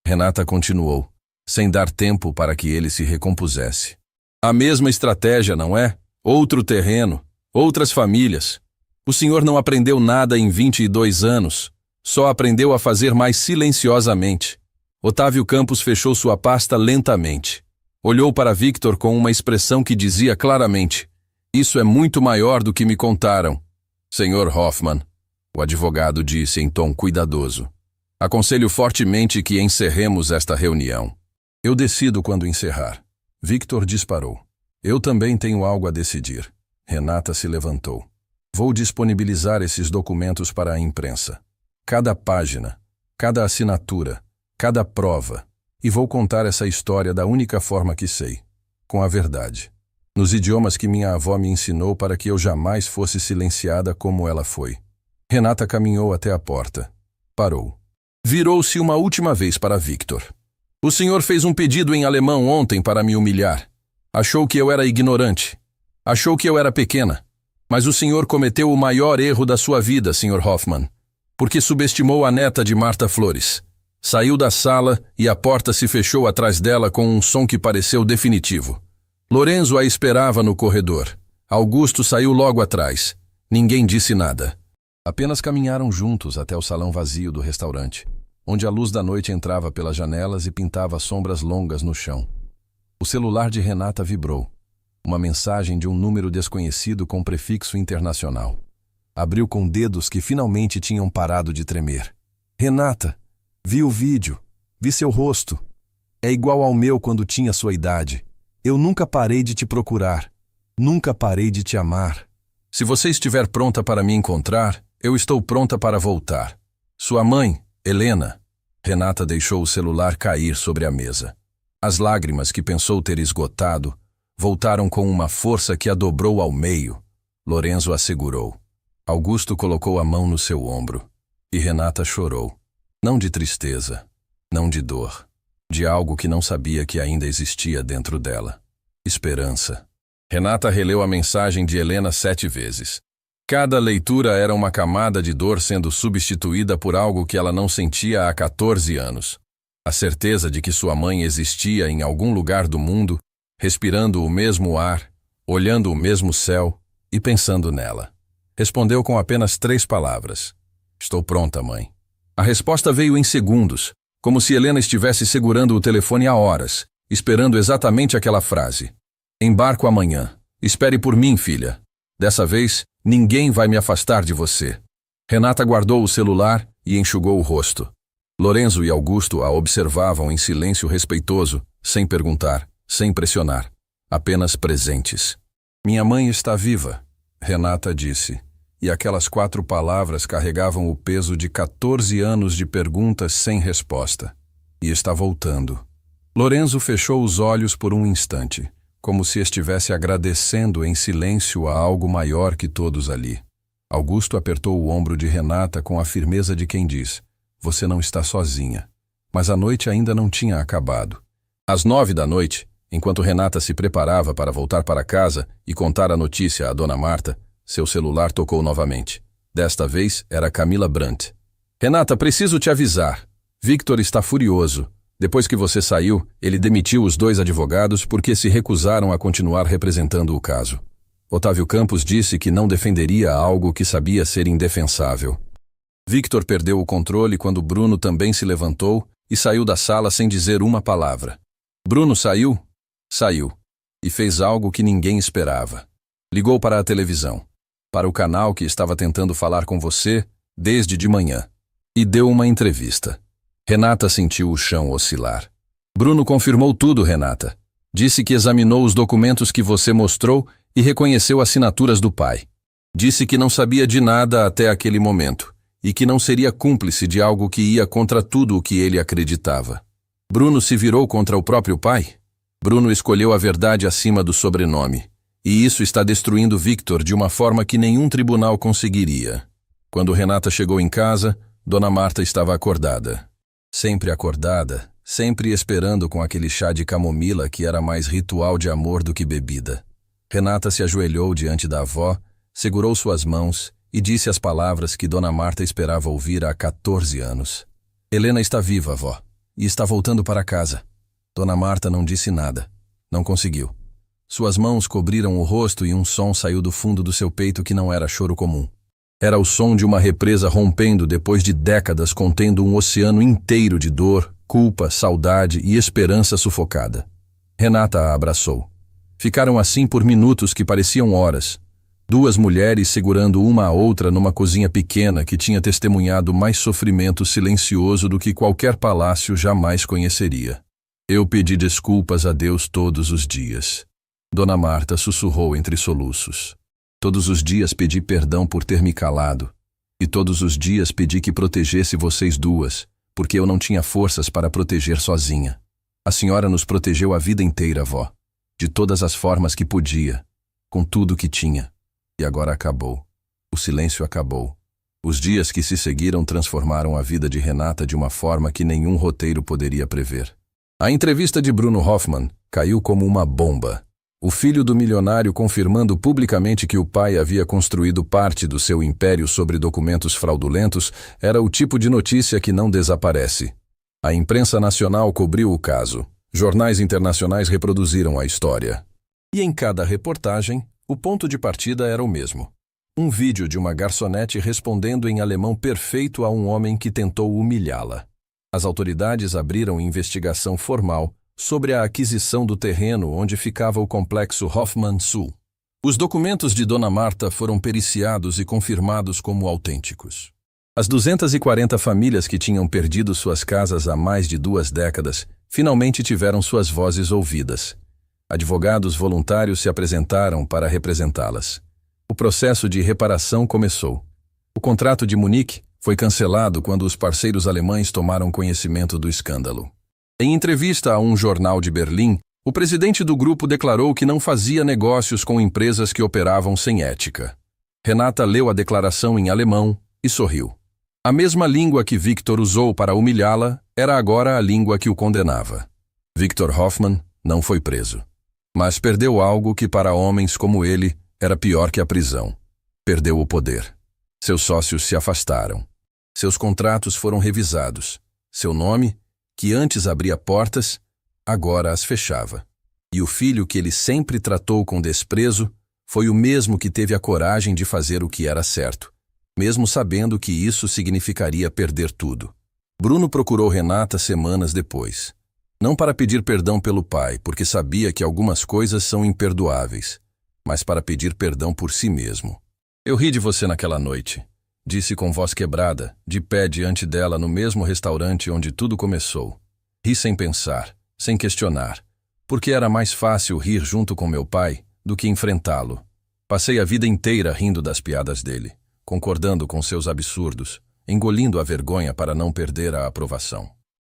Renata continuou, sem dar tempo para que ele se recompusesse. A mesma estratégia, não é? Outro terreno, outras famílias. O senhor não aprendeu nada em 22 anos, só aprendeu a fazer mais silenciosamente. Otávio Campos fechou sua pasta lentamente. Olhou para Victor com uma expressão que dizia claramente: isso é muito maior do que me contaram. Senhor Hoffman, o advogado disse em tom cuidadoso, aconselho fortemente que encerremos esta reunião. Eu decido quando encerrar. Victor disparou. Eu também tenho algo a decidir. Renata se levantou. Vou disponibilizar esses documentos para a imprensa. Cada página, cada assinatura, cada prova. E vou contar essa história da única forma que sei, com a verdade. Nos idiomas que minha avó me ensinou para que eu jamais fosse silenciada como ela foi. Renata caminhou até a porta. Parou. Virou-se uma última vez para Victor. O senhor fez um pedido em alemão ontem para me humilhar. Achou que eu era ignorante. Achou que eu era pequena. Mas o senhor cometeu o maior erro da sua vida, Sr. Hoffman, porque subestimou a neta de Marta Flores. Saiu da sala e a porta se fechou atrás dela com um som que pareceu definitivo. Lorenzo a esperava no corredor. Augusto saiu logo atrás. Ninguém disse nada. Apenas caminharam juntos até o salão vazio do restaurante, onde a luz da noite entrava pelas janelas e pintava sombras longas no chão. O celular de Renata vibrou. Uma mensagem de um número desconhecido com prefixo internacional. Abriu com dedos que finalmente tinham parado de tremer. Renata, vi o vídeo, vi seu rosto. É igual ao meu quando tinha sua idade. Eu nunca parei de te procurar. Nunca parei de te amar. Se você estiver pronta para me encontrar, eu estou pronta para voltar. Sua mãe, Helena. Renata deixou o celular cair sobre a mesa. As lágrimas que pensou ter esgotado voltaram com uma força que a dobrou ao meio. Lorenzo a segurou. Augusto colocou a mão no seu ombro. E Renata chorou. Não de tristeza, não de dor. De algo que não sabia que ainda existia dentro dela. Esperança. Renata releu a mensagem de Helena 7 vezes. Cada leitura era uma camada de dor sendo substituída por algo que ela não sentia há 14 anos. A certeza de que sua mãe existia em algum lugar do mundo, respirando o mesmo ar, olhando o mesmo céu e pensando nela. Respondeu com apenas 3 palavras. Estou pronta, mãe. A resposta veio em segundos, como se Helena estivesse segurando o telefone há horas, esperando exatamente aquela frase. Embarco amanhã. Espere por mim, filha. Dessa vez, ninguém vai me afastar de você. Renata guardou o celular e enxugou o rosto. Lorenzo e Augusto a observavam em silêncio respeitoso, sem perguntar, sem pressionar, apenas presentes. Minha mãe está viva, Renata disse, e aquelas 4 palavras carregavam o peso de 14 anos de perguntas sem resposta. E está voltando. Lorenzo fechou os olhos por um instante, como se estivesse agradecendo em silêncio a algo maior que todos ali. Augusto apertou o ombro de Renata com a firmeza de quem diz, você não está sozinha. Mas a noite ainda não tinha acabado. Às 9 da noite, enquanto Renata se preparava para voltar para casa e contar a notícia à dona Marta, seu celular tocou novamente. Desta vez era Camila Brandt. Renata, preciso te avisar. Victor está furioso. Depois que você saiu, ele demitiu os 2 advogados porque se recusaram a continuar representando o caso. Otávio Campos disse que não defenderia algo que sabia ser indefensável. Victor perdeu o controle quando Bruno também se levantou e saiu da sala sem dizer uma palavra. Bruno saiu? Saiu. E fez algo que ninguém esperava. Ligou para a televisão, para o canal que estava tentando falar com você desde de manhã, e deu uma entrevista. Renata sentiu o chão oscilar. Bruno confirmou tudo, Renata. Disse que examinou os documentos que você mostrou e reconheceu assinaturas do pai. Disse que não sabia de nada até aquele momento e que não seria cúmplice de algo que ia contra tudo o que ele acreditava. Bruno se virou contra o próprio pai? Bruno escolheu a verdade acima do sobrenome. E isso está destruindo Victor de uma forma que nenhum tribunal conseguiria. Quando Renata chegou em casa, Dona Marta estava acordada. Sempre acordada, sempre esperando com aquele chá de camomila que era mais ritual de amor do que bebida. Renata se ajoelhou diante da avó, segurou suas mãos e disse as palavras que Dona Marta esperava ouvir há 14 anos. Helena está viva, avó, e está voltando para casa. Dona Marta não disse nada. Não conseguiu. Suas mãos cobriram o rosto e um som saiu do fundo do seu peito que não era choro comum. Era o som de uma represa rompendo depois de décadas contendo um oceano inteiro de dor, culpa, saudade e esperança sufocada. Renata a abraçou. Ficaram assim por minutos que pareciam horas. Duas mulheres segurando uma a outra numa cozinha pequena que tinha testemunhado mais sofrimento silencioso do que qualquer palácio jamais conheceria. Eu pedi desculpas a Deus todos os dias. Dona Marta sussurrou entre soluços. Todos os dias pedi perdão por ter me calado. E todos os dias pedi que protegesse vocês duas, porque eu não tinha forças para proteger sozinha. A senhora nos protegeu a vida inteira, vó. De todas as formas que podia, com tudo que tinha. E agora acabou. O silêncio acabou. Os dias que se seguiram transformaram a vida de Renata de uma forma que nenhum roteiro poderia prever. A entrevista de Bruno Hoffman caiu como uma bomba. O filho do milionário confirmando publicamente que o pai havia construído parte do seu império sobre documentos fraudulentos era o tipo de notícia que não desaparece. A imprensa nacional cobriu o caso. Jornais internacionais reproduziram a história. E em cada reportagem, o ponto de partida era o mesmo. Um vídeo de uma garçonete respondendo em alemão perfeito a um homem que tentou humilhá-la. As autoridades abriram investigação formal sobre a aquisição do terreno onde ficava o complexo Hoffman Sul. Os documentos de Dona Marta foram periciados e confirmados como autênticos. As 240 famílias que tinham perdido suas casas há mais de 2 décadas finalmente tiveram suas vozes ouvidas. Advogados voluntários se apresentaram para representá-las. O processo de reparação começou. O contrato de Munique foi cancelado quando os parceiros alemães tomaram conhecimento do escândalo. Em entrevista a um jornal de Berlim, o presidente do grupo declarou que não fazia negócios com empresas que operavam sem ética. Renata leu a declaração em alemão e sorriu. A mesma língua que Victor usou para humilhá-la era agora a língua que o condenava. Victor Hoffman não foi preso. Mas perdeu algo que para homens como ele era pior que a prisão. Perdeu o poder. Seus sócios se afastaram. Seus contratos foram revisados. Seu nome, que antes abria portas, agora as fechava. E o filho que ele sempre tratou com desprezo foi o mesmo que teve a coragem de fazer o que era certo, mesmo sabendo que isso significaria perder tudo. Bruno procurou Renata semanas depois. Não para pedir perdão pelo pai, porque sabia que algumas coisas são imperdoáveis, mas para pedir perdão por si mesmo. Eu ri de você naquela noite, disse com voz quebrada, de pé diante dela no mesmo restaurante onde tudo começou. Ri sem pensar, sem questionar, porque era mais fácil rir junto com meu pai do que enfrentá-lo. Passei a vida inteira rindo das piadas dele, concordando com seus absurdos, engolindo a vergonha para não perder a aprovação.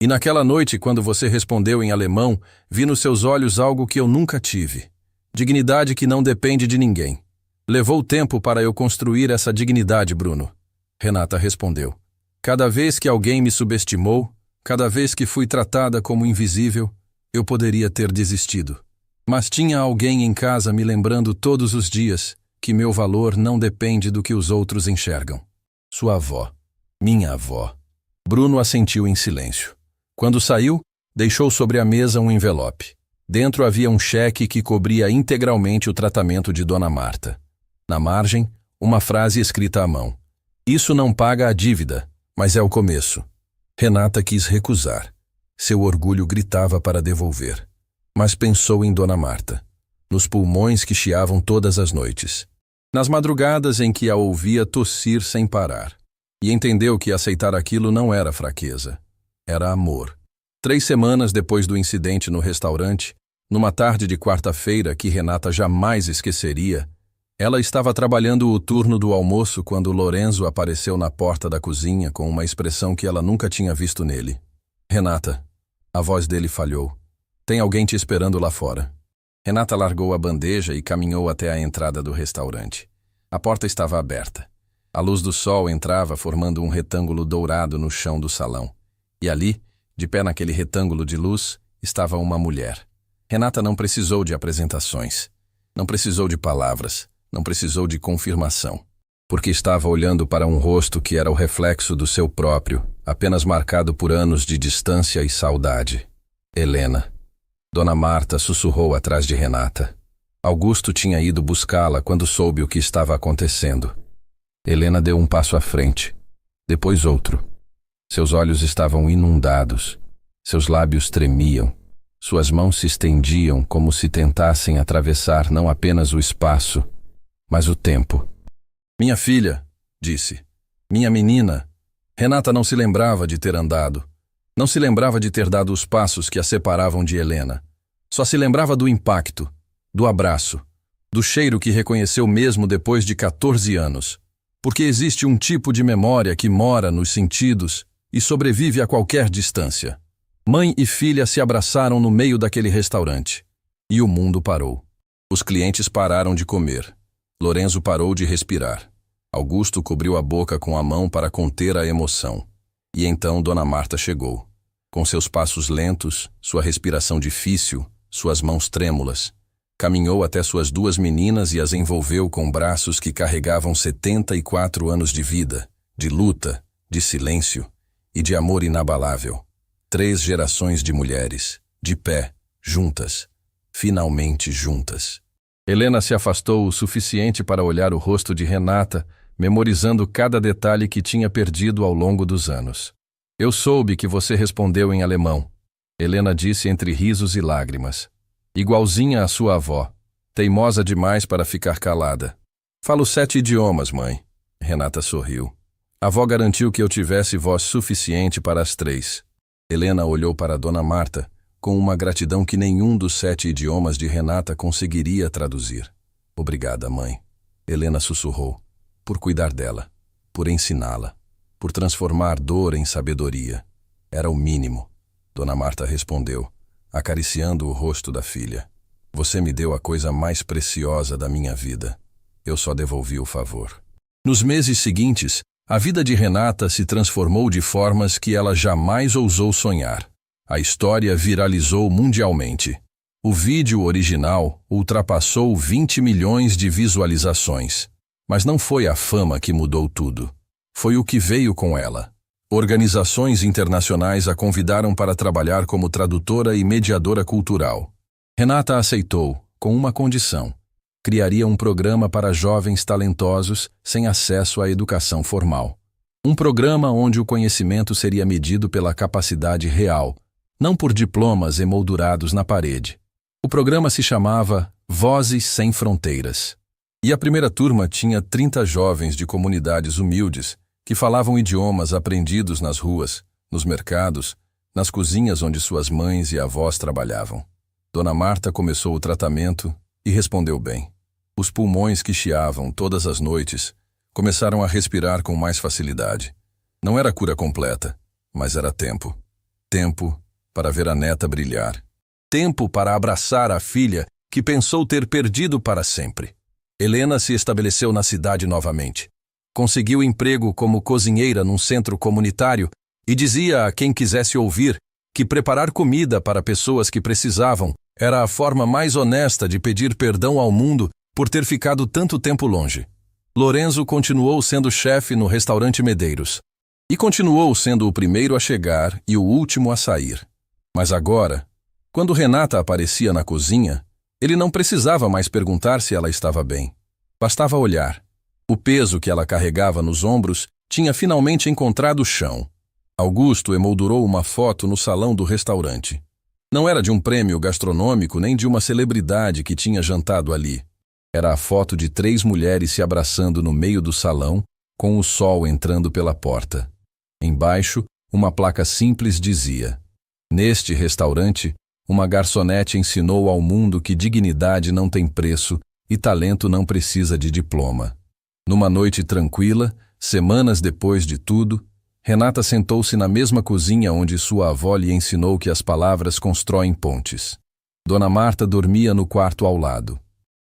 E naquela noite, quando você respondeu em alemão, vi nos seus olhos algo que eu nunca tive. Dignidade que não depende de ninguém. Levou tempo para eu construir essa dignidade, Bruno. Renata respondeu. Cada vez que alguém me subestimou, cada vez que fui tratada como invisível, eu poderia ter desistido. Mas tinha alguém em casa me lembrando todos os dias que meu valor não depende do que os outros enxergam. Sua avó. Minha avó. Bruno assentiu em silêncio. Quando saiu, deixou sobre a mesa um envelope. Dentro havia um cheque que cobria integralmente o tratamento de Dona Marta. Na margem, uma frase escrita à mão. Isso não paga a dívida, mas é o começo. Renata quis recusar. Seu orgulho gritava para devolver. Mas pensou em Dona Marta, nos pulmões que chiavam todas as noites, nas madrugadas em que a ouvia tossir sem parar, e entendeu que aceitar aquilo não era fraqueza, era amor. 3 semanas depois do incidente no restaurante, numa tarde de quarta-feira que Renata jamais esqueceria, ela estava trabalhando o turno do almoço quando Lorenzo apareceu na porta da cozinha com uma expressão que ela nunca tinha visto nele. Renata, a voz dele falhou. Tem alguém te esperando lá fora. Renata largou a bandeja e caminhou até a entrada do restaurante. A porta estava aberta. A luz do sol entrava formando um retângulo dourado no chão do salão. E ali, de pé naquele retângulo de luz, estava uma mulher. Renata não precisou de apresentações. Não precisou de palavras. Não precisou de confirmação. Porque estava olhando para um rosto que era o reflexo do seu próprio, apenas marcado por anos de distância e saudade. Helena. Dona Marta sussurrou atrás de Renata. Augusto tinha ido buscá-la quando soube o que estava acontecendo. Helena deu um passo à frente, depois outro. Seus olhos estavam inundados, seus lábios tremiam, suas mãos se estendiam como se tentassem atravessar não apenas o espaço, mas o tempo. Minha filha, disse. Minha menina. Renata não se lembrava de ter andado. Não se lembrava de ter dado os passos que a separavam de Helena. Só se lembrava do impacto, do abraço, do cheiro que reconheceu mesmo depois de 14 anos. Porque existe um tipo de memória que mora nos sentidos e sobrevive a qualquer distância. Mãe e filha se abraçaram no meio daquele restaurante. E o mundo parou. Os clientes pararam de comer. Lorenzo parou de respirar. Augusto cobriu a boca com a mão para conter a emoção. E então Dona Marta chegou. Com seus passos lentos, sua respiração difícil, suas mãos trêmulas. Caminhou até suas duas meninas e as envolveu com braços que carregavam 74 anos de vida, de luta, de silêncio e de amor inabalável. 3 gerações de mulheres, de pé, juntas, finalmente juntas. Helena se afastou o suficiente para olhar o rosto de Renata, memorizando cada detalhe que tinha perdido ao longo dos anos. Eu soube que você respondeu em alemão, Helena disse entre risos e lágrimas. Igualzinha à sua avó, teimosa demais para ficar calada. Falo 7 idiomas, mãe. Renata sorriu. A avó garantiu que eu tivesse voz suficiente para as 3. Helena olhou para Dona Marta com uma gratidão que nenhum dos 7 idiomas de Renata conseguiria traduzir. Obrigada, mãe. Helena sussurrou. Por cuidar dela, por ensiná-la, por transformar dor em sabedoria. Era o mínimo. Dona Marta respondeu, acariciando o rosto da filha. Você me deu a coisa mais preciosa da minha vida. Eu só devolvi o favor. Nos meses seguintes, a vida de Renata se transformou de formas que ela jamais ousou sonhar. A história viralizou mundialmente. O vídeo original ultrapassou 20 milhões de visualizações. Mas não foi a fama que mudou tudo. Foi o que veio com ela. Organizações internacionais a convidaram para trabalhar como tradutora e mediadora cultural. Renata aceitou, com uma condição. Criaria um programa para jovens talentosos sem acesso à educação formal. Um programa onde o conhecimento seria medido pela capacidade real, não por diplomas emoldurados na parede. O programa se chamava Vozes Sem Fronteiras. E a primeira turma tinha 30 jovens de comunidades humildes que falavam idiomas aprendidos nas ruas, nos mercados, nas cozinhas onde suas mães e avós trabalhavam. Dona Marta começou o tratamento e respondeu bem. Os pulmões que chiavam todas as noites começaram a respirar com mais facilidade. Não era cura completa, mas era tempo. Tempo para ver a neta brilhar. Tempo para abraçar a filha que pensou ter perdido para sempre. Helena se estabeleceu na cidade novamente. Conseguiu emprego como cozinheira num centro comunitário e dizia a quem quisesse ouvir que preparar comida para pessoas que precisavam era a forma mais honesta de pedir perdão ao mundo por ter ficado tanto tempo longe. Lorenzo continuou sendo chefe no restaurante Medeiros e continuou sendo o primeiro a chegar e o último a sair. Mas agora, quando Renata aparecia na cozinha, ele não precisava mais perguntar se ela estava bem. Bastava olhar. O peso que ela carregava nos ombros tinha finalmente encontrado o chão. Augusto emoldurou uma foto no salão do restaurante. Não era de um prêmio gastronômico nem de uma celebridade que tinha jantado ali. Era a foto de 3 mulheres se abraçando no meio do salão, com o sol entrando pela porta. Embaixo, uma placa simples dizia: Neste restaurante, uma garçonete ensinou ao mundo que dignidade não tem preço e talento não precisa de diploma. Numa noite tranquila, semanas depois de tudo, Renata sentou-se na mesma cozinha onde sua avó lhe ensinou que as palavras constroem pontes. Dona Marta dormia no quarto ao lado.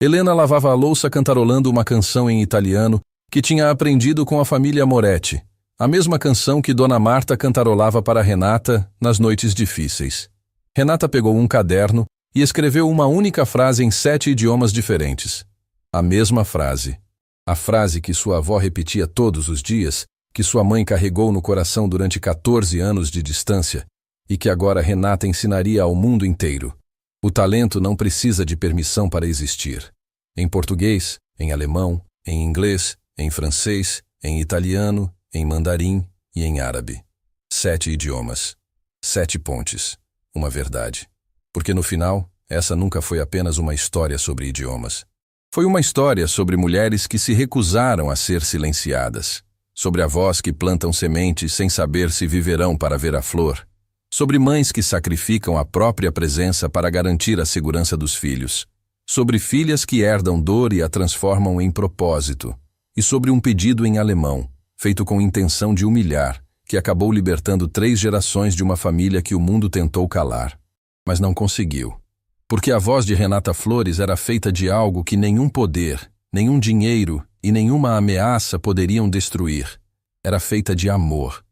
Helena lavava a louça cantarolando uma canção em italiano que tinha aprendido com a família Moretti, a mesma canção que Dona Marta cantarolava para Renata nas noites difíceis. Renata pegou um caderno e escreveu uma única frase em 7 idiomas diferentes. A mesma frase. A frase que sua avó repetia todos os dias, que sua mãe carregou no coração durante 14 anos de distância e que agora Renata ensinaria ao mundo inteiro. O talento não precisa de permissão para existir. Em português, em alemão, em inglês, em francês, em italiano, em mandarim e em árabe. 7 idiomas. 7 pontes. Uma verdade. Porque no final, essa nunca foi apenas uma história sobre idiomas. Foi uma história sobre mulheres que se recusaram a ser silenciadas, sobre avós que plantam sementes sem saber se viverão para ver a flor, sobre mães que sacrificam a própria presença para garantir a segurança dos filhos, sobre filhas que herdam dor e a transformam em propósito, e sobre um pedido em alemão, feito com intenção de humilhar, que acabou libertando 3 gerações de uma família que o mundo tentou calar, mas não conseguiu. Porque a voz de Renata Flores era feita de algo que nenhum poder, nenhum dinheiro e nenhuma ameaça poderiam destruir. Era feita de amor,